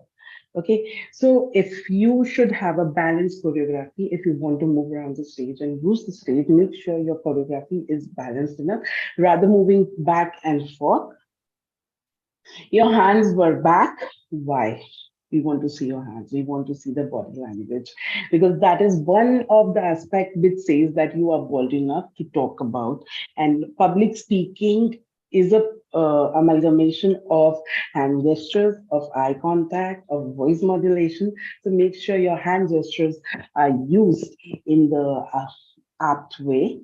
Okay, so if you should have a balanced choreography, if you want to move around the stage and use the stage, make sure your choreography is balanced enough, rather moving back and forth. Your hands were back. Why? We want to see your hands. We want to see the body language because that is one of the aspects which says that you are bold enough to talk about. And public speaking is a amalgamation of hand gestures, of eye contact, of voice modulation. So make sure your hand gestures are used in the apt way.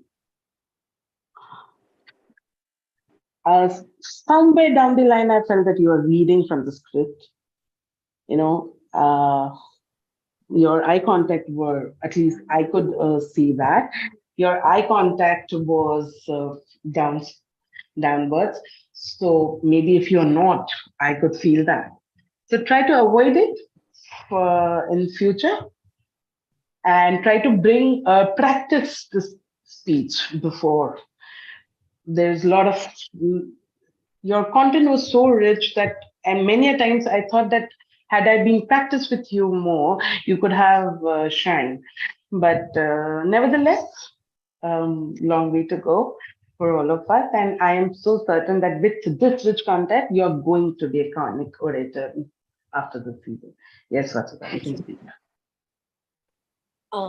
Somewhere down the line, I felt that you are reading from the script. You know, your eye contact were, at least I could see that. Your eye contact was downwards. So maybe if you're not, I could feel that. So try to avoid it for in future and try to bring practice this speech before. There's a lot of your content was so rich that, and many a times I thought that had I been practiced with you more, you could have shined. But nevertheless, long way to go for all of us. And I am so certain that with this rich content, you're going to be a chronic orator after the season. Yes, Vasudha, you can speak.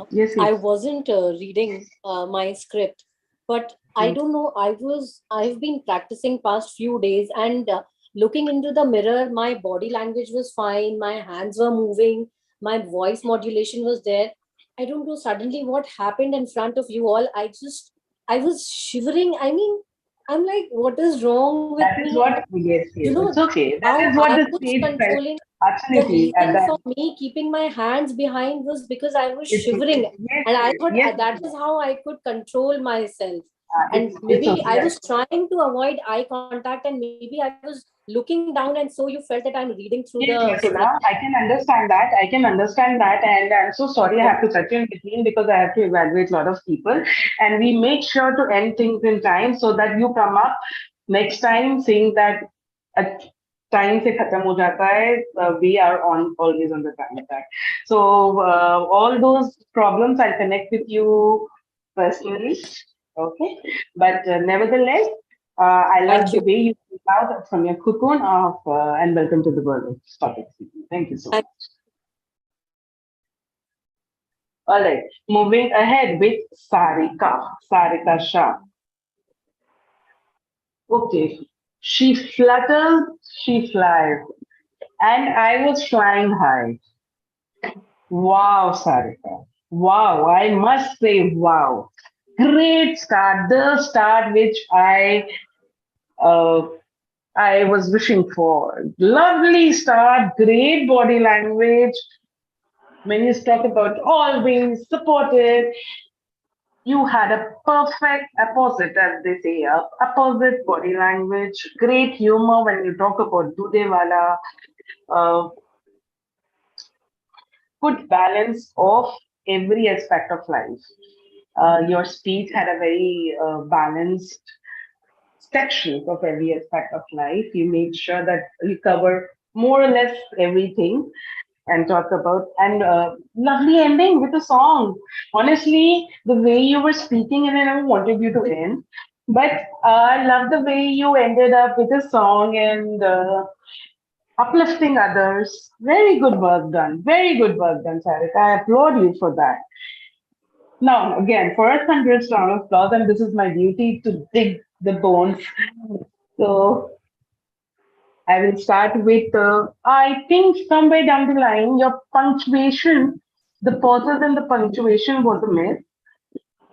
Yes, I yes. wasn't reading my script, but I don't know. I've been practicing past few days and looking into the mirror. My body language was fine. My hands were moving. My voice modulation was there. I don't know. Suddenly, what happened in front of you all? I was shivering. I mean, I'm like, what is wrong with That is me? what, yes, You yes, know it's okay. That how is what I the was stage felt. controlling. The Absolutely. At reason that, for me keeping my hands behind was because I was it's shivering, okay. Yes, and I yes, thought yes. that is how I could control myself. And It's maybe I okay. was trying to avoid eye contact, and maybe I was looking down, and so you felt that I'm reading through Yes, the Vasudha, script. I can understand that. I can understand that. And I'm so sorry I have to cut you in between because I have to evaluate a lot of people. And we make sure to end things in time so that you come up next time saying that at time se khatam ho jata hai, we are on always on the time track. So all those problems I'll connect with you personally. Okay. But nevertheless, I love Thank the you. way you came out from your cocoon of and welcome to the world of topic speaking. Thank you so much. All right, moving ahead with Sarika Shah. Okay, she flutters, she flies, and I was flying high. Wow, Sarika. Wow, I must say, wow. Great start, the start which uh, I was wishing for. Lovely start, great body language. When you talk about always supported, you had a perfect opposite, as they say, opposite body language, great humor when you talk about Dudewala, uh, good balance of every aspect of life. Your speech had a very balanced sections of every aspect of life. You made sure that you cover more or less everything and talk about and lovely ending with a song. Honestly, the way you were speaking and I never wanted you to end, but I love the way you ended up with a song and uplifting others. Very good work done. Very good work done, Sarika. I applaud you for that. Now, again, for a 100 round of applause, and this is my duty to dig the bones. So I will start with, I think somewhere down the line, your punctuation, the pauses and the punctuation was a miss.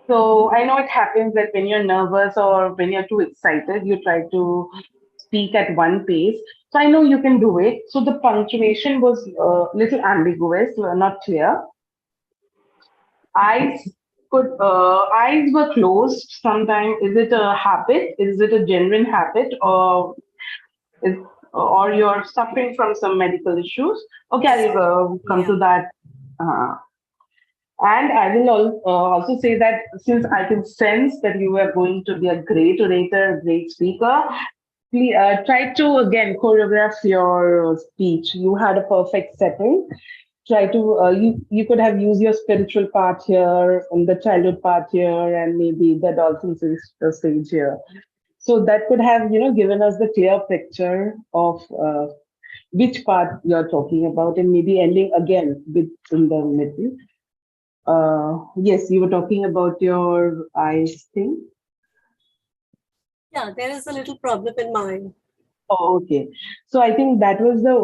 So I know it happens that when you're nervous or when you're too excited, you try to speak at one pace. So I know you can do it. So the punctuation was a little ambiguous, not clear. Eyes eyes were closed. Sometimes is it a habit? Is it a genuine habit, or is, or you're suffering from some medical issues. Okay, I'll come to that. And I will also say that since I can sense that you are going to be a great orator, a great speaker, please try to again choreograph your speech. You had a perfect setting. Try to you could have used your spiritual part here and the childhood part here and maybe the dolphin stage here. So that could have given us the clear picture of which part you're talking about and maybe ending again with in the middle. Yes, you were talking about your eyes thing. Yeah, there is a little problem in mine. Oh, okay. So I think that was the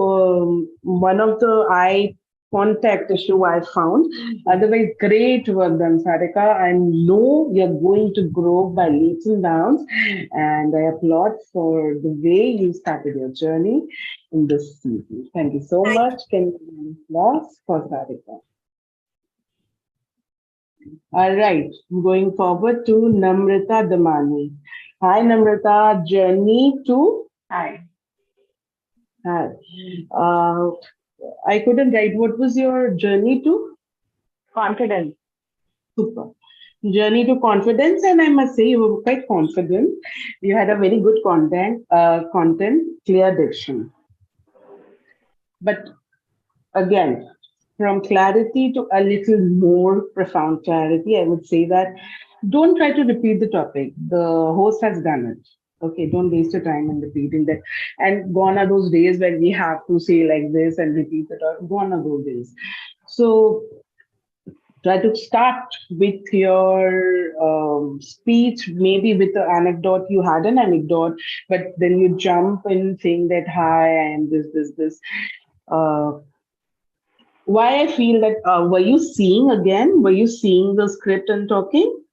one of the eye contact issue I found. Otherwise, great work done, Sarika. I know you're going to grow by leaps and bounds, and I applaud for the way you started your journey in this season. Thank you so much. Can you applause for Sarika? All right, going forward to Namrata Damani. Hi, Namrata. Journey to. Hi. Hi. I couldn't write. What was your journey to? Confidence. Super. Journey to confidence, and I must say you were quite confident. You had a very good content, clear diction. But again, from clarity to a little more profound clarity, I would say that don't try to repeat the topic. The host has done it. Okay, don't waste your time in repeating that. And gone are those days when we have to say like this and repeat the topic. Gone are those days. So try to start with your speech, maybe with the anecdote. You had an anecdote, but then you jump in saying that, hi, I am this. Why I feel that, were you seeing again? Were you seeing the script and talking?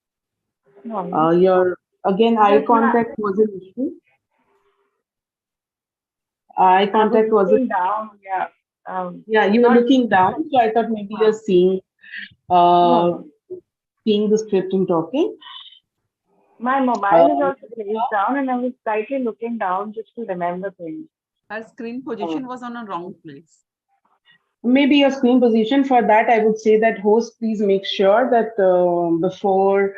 No. Your, again, eye Just contact was an issue. Eye contact was looking down. Yeah. Yeah, you were not- looking down, so I thought maybe you're seeing seeing the script and talking. My mobile is also placed down, and I was slightly looking down just to remember things. Her screen position was on a wrong place. Maybe your screen position. For that, I would say that host, please make sure that before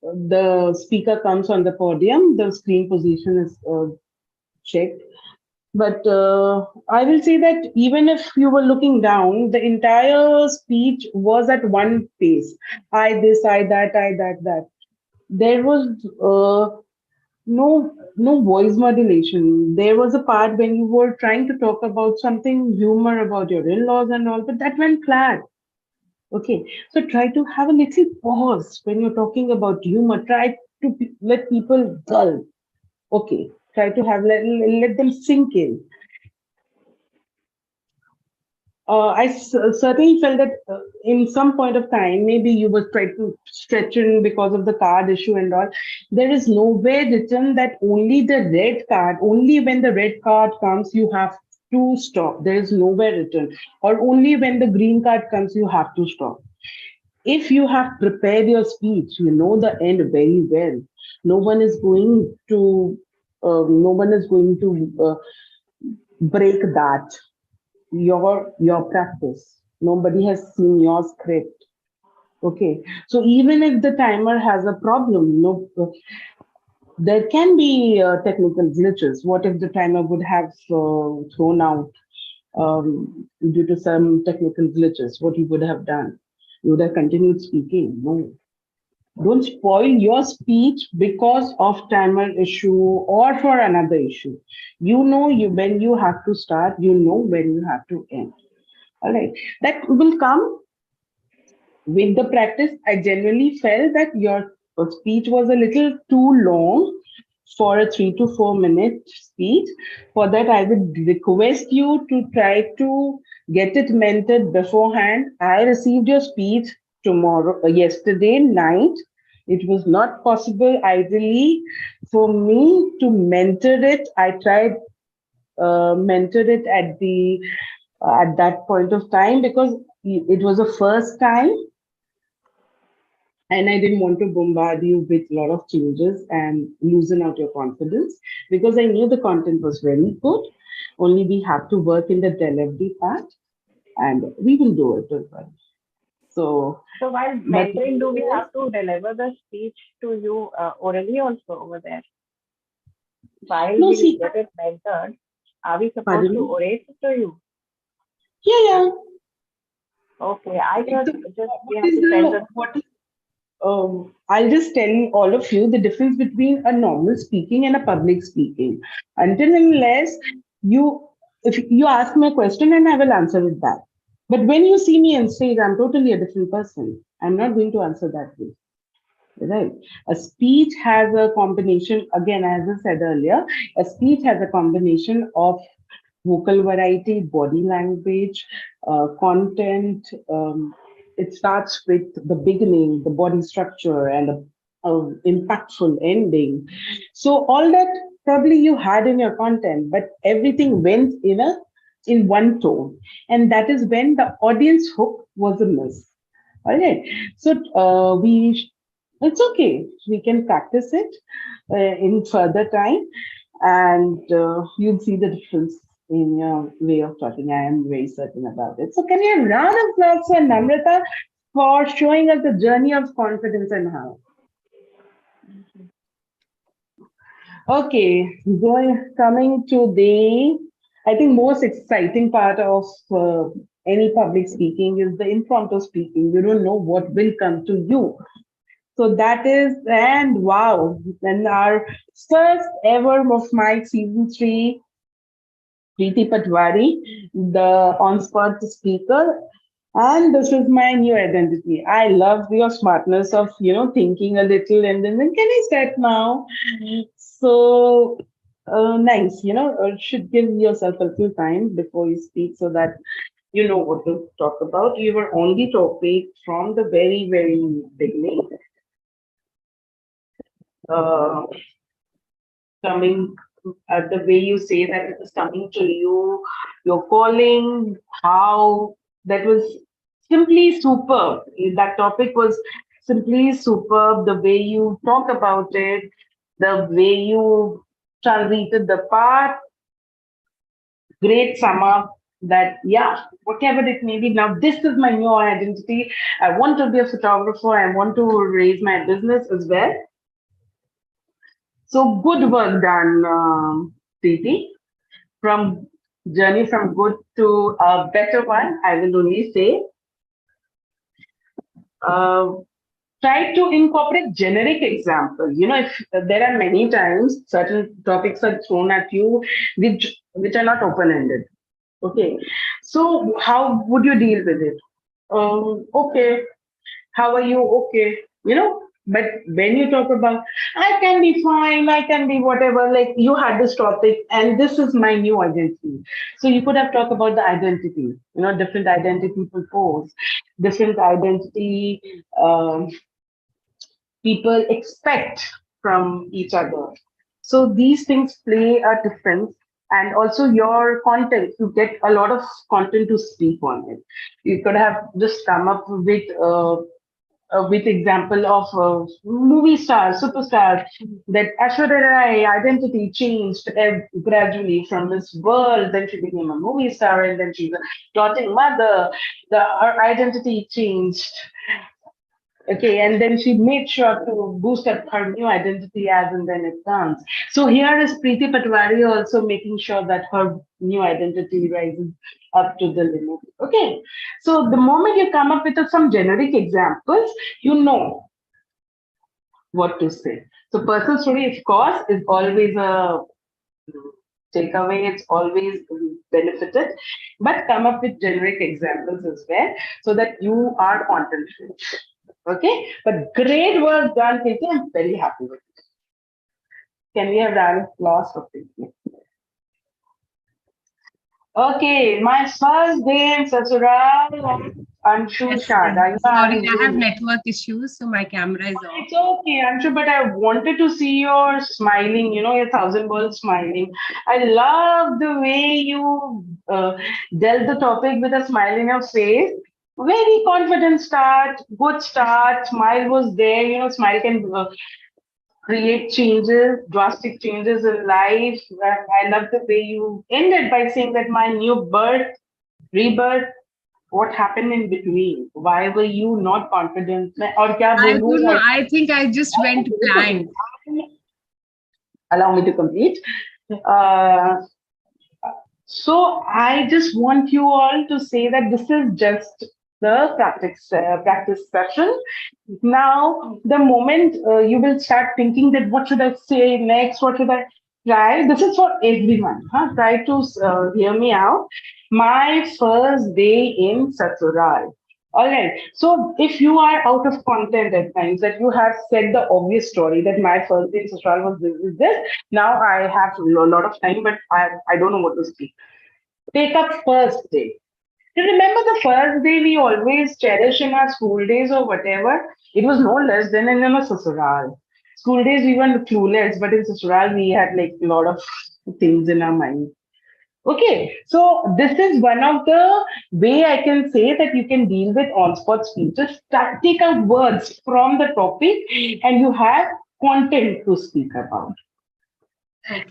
the speaker comes on the podium, the screen position is checked. But I will say that even if you were looking down, the entire speech was at one pace. I this, I that. There was no voice modulation. There was a part when you were trying to talk about something humor about your in-laws and all, but that went flat. Okay, so try to have a little pause when you're talking about humor. Try to let people gulp. Okay, try to have let them sink in. I certainly felt that in some point of time, maybe you were trying to stretch in because of the card issue and all. There is nowhere written that only when the red card comes, you have to stop. There is nowhere written. Or only when the green card comes, you have to stop. If you have prepared your speech, you know the end very well. No one is going to break that. Your practice. Nobody has seen your script. Okay, so even if the timer has a problem, there can be technical glitches. What if the timer would have thrown out due to some technical glitches? What you would have done? You would have continued speaking. No, don't spoil your speech because of timer issue or for another issue. You know when you have to start, you know when you have to end. All right, that will come with the practice. I generally felt that your speech was a little too long for a 3 to 4 minute speech. For that, I would request you to try to get it mentored beforehand. I received your speech yesterday night. It was not possible ideally for me to mentor it. I tried mentor it at that point of time because it was the first time. And I didn't want to bombard you with a lot of changes and loosen out your confidence because I knew the content was very good. Only we have to work in the delivery part and we will do it as well. So, So while but mentoring, do we have to deliver the speech to you orally also over there? While no, we see, get it mentored, are we supposed pardon to me? orate it to you? Yeah. Okay, I thought just we What have is to send the the what is I'll just tell all of you the difference between a normal speaking and a public speaking. Until and unless you, if you ask me a question and I will answer it back. But when you see me on stage, I'm totally a different person. I'm not going to answer that way. Right. A speech has a combination, again, as I said earlier, a speech has a combination of vocal variety, body language, content. It starts with the beginning, the body structure, and a impactful ending. So all that probably you had in your content, but everything went in one tone, and that is when the audience hook was a miss. All right. So it's okay. We can practice it in further time, and you'll see the difference in your way of talking. I am very certain about it. So can you have round of applause for Namrata for showing us the journey of confidence and how? Okay, coming to the, I think most exciting part of any public speaking is the impromptu speaking. You don't know what will come to you. So that is, and wow, and our first ever of my season 3, Preeti Patwari, the on-spot speaker. And this is my new identity. I love your smartness of, thinking a little and then can I start now? So nice, should give yourself a little time before you speak so that you know what to talk about. You were on the topic from the very, very beginning. Coming the way you say that it is coming to you, your calling, how that was simply superb. That topic was simply superb. The way you talk about it, the way you transited the part, great sum up that, yeah, whatever it may be, now this is my new identity. I want to be a photographer. I want to raise my business as well. So good work done, Preeti. From journey from good to a better one, I will only say. Try to incorporate generic examples. If there are many times certain topics are thrown at you which are not open-ended. Okay. So how would you deal with it? Okay. How are you? Okay. But when you talk about, I can be fine, I can be whatever, like you had this topic and this is my new identity. So you could have talked about the identity, different identity people pose, different identity people expect from each other. So these things play a difference. And also your content, you get a lot of content to speak on it. You could have just come up with example of movie stars, superstars, that Aishwarya Rai identity changed gradually from this world, then she became a movie star, and then she's a plotting mother. Her identity changed. Okay, and then she made sure to boost up her new identity as and then it comes. So here is Preeti Patwari also making sure that her new identity rises up to the limit. Okay, so the moment you come up with some generic examples, you know what to say. So personal story, of course, is always a takeaway. It's always benefited, but come up with generic examples as well so that you are content rich. Okay, but great work done, Preeti. I'm very happy with it. Can we have round of applause for Preeti? Okay, my first day in Sasural, Anshu Shah. Sorry, I have network issues, so my camera is off. It's okay, Anshu, but I wanted to see your smiling, your thousand world smiling. I love the way you dealt the topic with a smile in your face. Very confident start, good start. Smile was there. Smile can create changes, drastic changes in life. I love the way you ended by saying that my new birth, rebirth, what happened in between? Why were you not confident? Or kya I bolu? don't know. I think I just went blank. Allow me to complete. Uh, so I just want you all to say that this is just the practice session. Now, the moment you will start thinking that what should I say next, what should I try? This is for everyone. Huh? Try to hear me out. My first day in Sasural. All right. So if you are out of content at times, that you have said the obvious story that my first day in Sasural was this. Now I have a lot of time, but I don't know what to speak. Take up first day. You remember the first day we always cherish in our school days or whatever? It was no less than in a Sasural. School days we were clueless, but in Sasural we had like a lot of things in our mind. Okay, so this is one of the way I can say that you can deal with on-spot speech. Just take out words from the topic and you have content to speak about.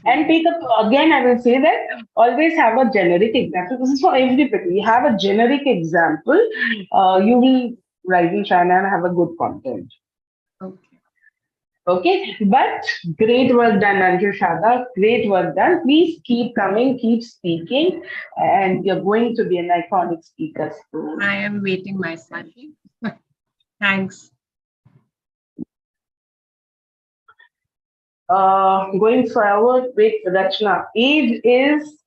And take up again, I will say that always have a generic example. This is for everybody. Have a generic example. You will rise and shine and have a good content. Okay, but great work done, Anju Shada. Great work done. Please keep coming, keep speaking, and you're going to be an iconic speaker soon. I am waiting myself. Thanks. Going forward with Rachna. Age is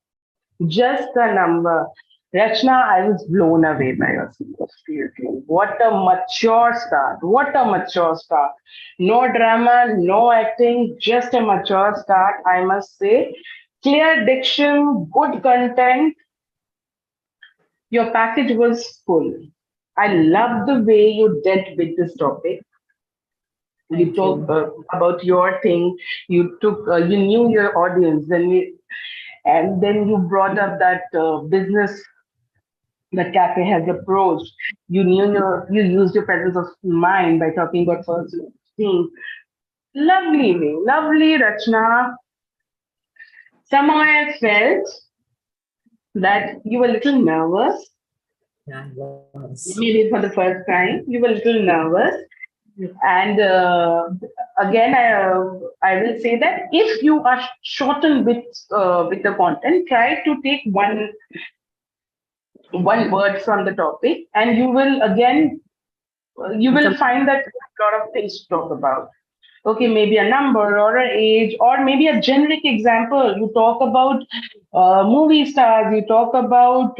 just a number. Rachna, I was blown away by your speech. Seriously. What a mature start. What a mature start. No drama, no acting, just a mature start, I must say. Clear diction, good content. Your package was full. I love the way you dealt with this topic. You talked about your thing. You knew your audience, and then you brought up that business that cafe has approached. You used your presence of mind by talking about first things. Lovely, Rachna. Somehow I felt that you were a little nervous. Maybe for the first time, you were a little nervous. And again, I will say that if you are shortened with the content, try to take one word from the topic, and you will find that a lot of things to talk about. Okay, maybe a number or an age, or maybe a generic example. You talk about movie stars, you talk about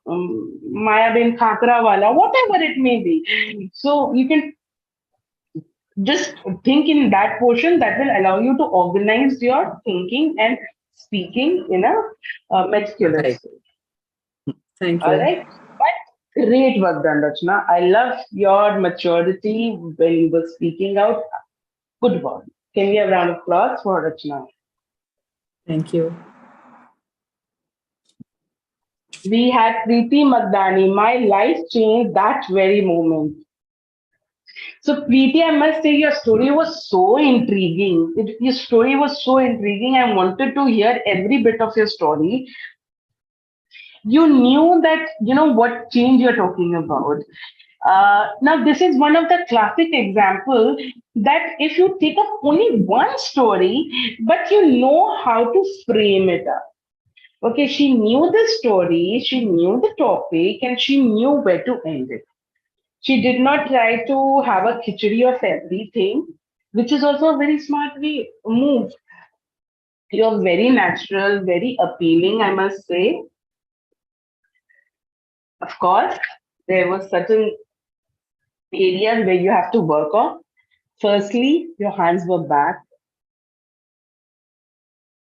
Maya Bin Khakrawala, whatever it may be. So you can just think in that portion that will allow you to organize your thinking and speaking in a meticulous way. Thank you. All right. But great work done, Rachna. I love your maturity when you were speaking out. Good work. Can we have a round of applause for Rachna? Thank you. We had Preeti Magdani. My life changed that very moment. So Preeti, I must say your story was so intriguing. Your story was so intriguing. I wanted to hear every bit of your story. You knew that, what change you're talking about. Now, this is one of the classic examples that if you take up only one story, but you know how to frame it up. Okay, she knew the story, she knew the topic, and she knew where to end it. She did not try to have a khichdi of everything, which is also a very smart move. You're very natural, very appealing, I must say. Of course, there were certain areas where you have to work on. Firstly, your hands were back.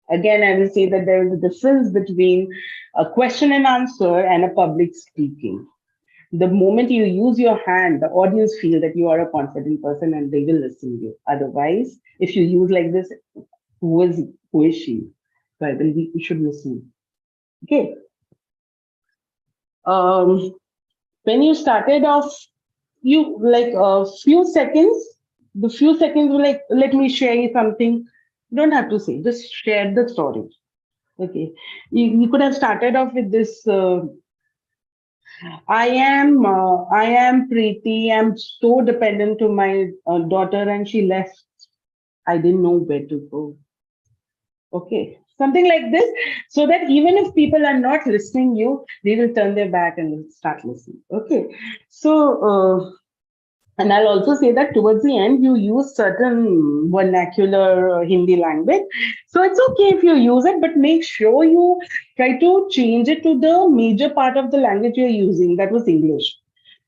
Again, I will say that there is a difference between a question and answer and a public speaking. The moment you use your hand, the audience feel that you are a confident person and they will listen to you. Otherwise, if you use like this, who is she? Well, then we should listen. Okay. when you started off, you like a few seconds, the few seconds were like, let me share you something. You don't have to say, just share the story. Okay. You could have started off with this. I am Preeti. I'm so dependent to my daughter, and she left. I didn't know where to go. Okay, something like this, so that even if people are not listening you, they will turn their back and start listening. Okay, so and I'll also say that towards the end you use certain vernacular Hindi language, so it's okay if you use it, but make sure you try to change it to the major part of the language you're using, that was English,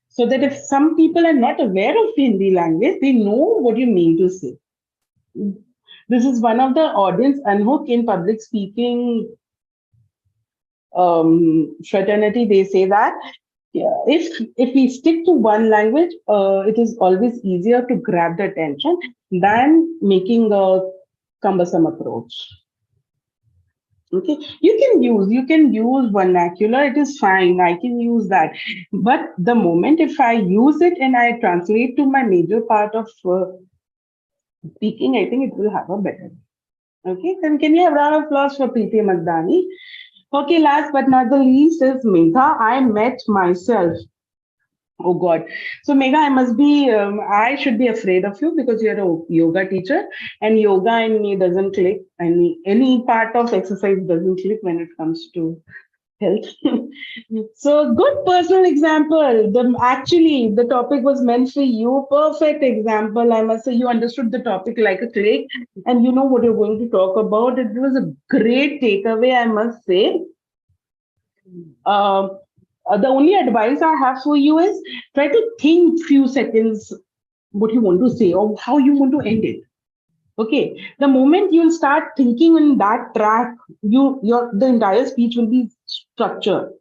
so that if some people are not aware of Hindi language, they know what you mean to say. This is one of the audience unhook in public speaking fraternity. They say that if we stick to one language, it is always easier to grab the attention than making a cumbersome approach. Okay, you can use vernacular. It is fine. I can use that. But the moment if I use it and I translate to my major part of speaking, I think it will have a better. Okay, then can you have a round of applause for Preeti Magdani? Okay, last but not the least is Megha. I met myself. Oh God. So Megha, I should be afraid of you because you're a yoga teacher and yoga and me doesn't click. Any part of exercise doesn't click when it comes to health. So good personal example. The topic was meant for you. Perfect example. I must say you understood the topic like a click and you know what you're going to talk about. It was a great takeaway, I must say. The only advice I have for you is try to think few seconds what you want to say or how you want to end it. Okay, the moment you'll start thinking in that track, the entire speech will be structured.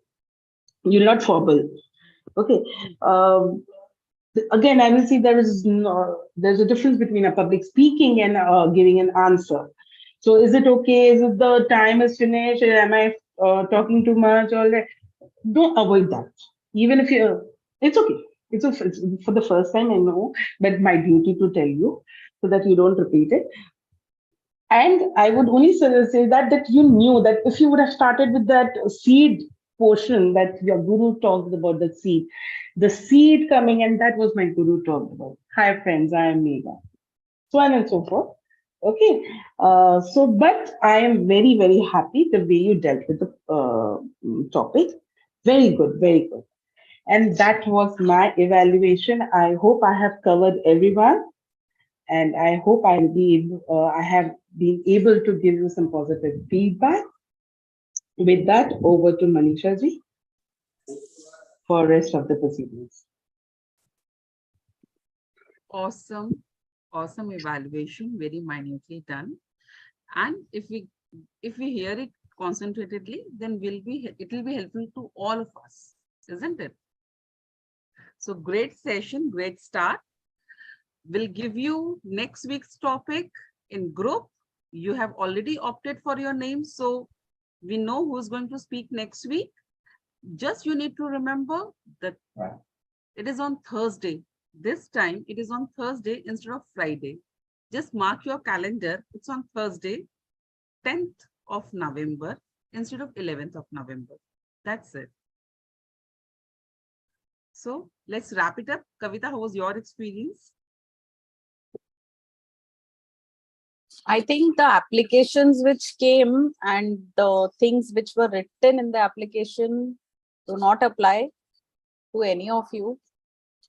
You'll not fumble. Okay. Again, I will see there's a difference between a public speaking and giving an answer. So is it okay? Is it the time is finished? Am I talking too much? Don't avoid that. Even if it's okay. It's for the first time, I know, but my duty to tell you so that you don't repeat it. And I would only say that you knew that if you would have started with that seed portion that your guru talked about, the seed coming, and that was my guru talked about. Hi friends, I am Megha. So on and so forth. Okay. But I am very, very happy the way you dealt with the topic. Very good, very good. And that was my evaluation. I hope I have covered everyone. And I hope I have been able to give you some positive feedback. With that, over to Manisha ji for rest of the proceedings. Awesome evaluation, very minutely done. And if we hear it concentratedly, then it will be helpful to all of us, isn't it? So great session, great start. We'll give you next week's topic in group. You have already opted for your name, so we know who's going to speak next week. Just you need to remember that it is on Thursday. This time it is on Thursday instead of Friday. Just mark your calendar. It's on Thursday, 10th of November instead of 11th of November. That's it. So let's wrap it up. Kavita, how was your experience? I think the applications which came and the things which were written in the application do not apply to any of you.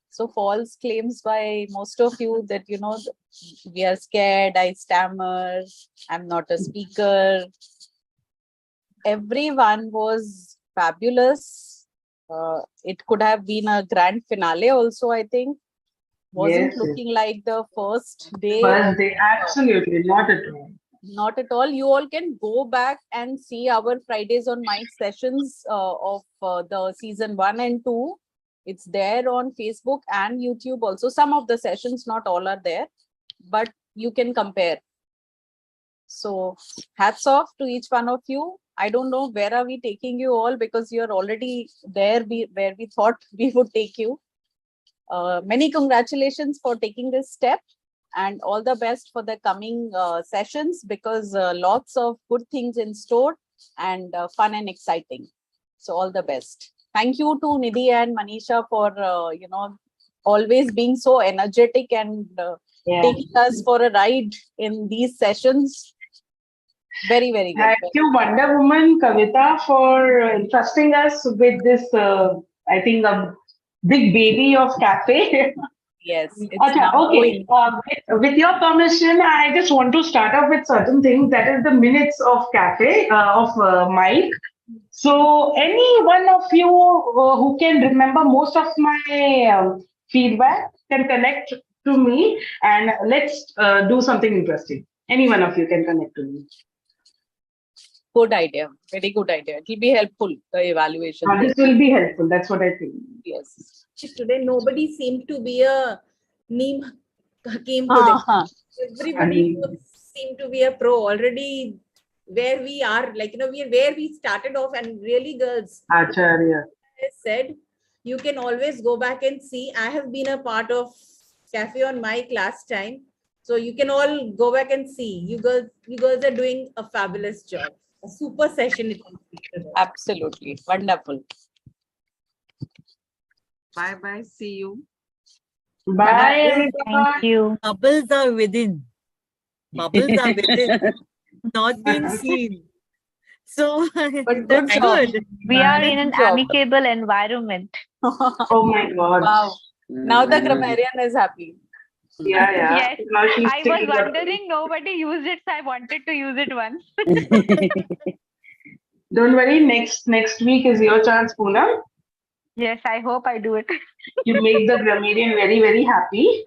So false claims by most of you that, we are scared, I stammer, I'm not a speaker. Everyone was fabulous. It could have been a grand finale also, I think. Wasn't looking like the first day. First day, absolutely, not at all. Not at all. You all can go back and see our Fridays on Mic sessions of the season 1 and 2. It's there on Facebook and YouTube also. Some of the sessions, not all are there, but you can compare. So hats off to each one of you. I don't know where are we taking you all, because you're already there where we thought we would take you. Many congratulations for taking this step, and all the best for the coming sessions, because lots of good things in store and fun and exciting. So all the best. Thank you to Nidhi and Manisha for always being so energetic and taking us for a ride in these sessions. Very, very good. Thank you, Wonder Woman Kavita, for entrusting us with this, I think, a big baby of cafe. Yes. It's Okay, now okay. With your permission, I just want to start off with certain things. That is the minutes of cafe of Mike. So, any one of you who can remember most of my feedback can connect to me, and let's do something interesting. Any one of you can connect to me. Good idea. Very good idea. It will be helpful, the evaluation. This will be helpful. That's what I think. Yes. Today, nobody seemed to be a Neem Hakim today. Everybody seemed to be a pro already. Where we are, like, where we started off, and really, girls, Acharya. I said, you can always go back and see. I have been a part of Cafe on Mic last time. So you can all go back and see. You girls are doing a fabulous job. A super session it was. Absolutely. Wonderful. Bye-bye. See you. Bye, everyone. Thank you. Bubbles are within. Bubbles are within. Not being seen. So, but that's good. We are in an amicable environment. Oh my God. Wow. Now the grammarian is happy. Yeah. Yes. Now she's I was sticking up. wondering, nobody used it, so I wanted to use it once. Don't worry, next week is your chance, Poonam. Yes, I hope I do it. You make the grammarian very, very happy.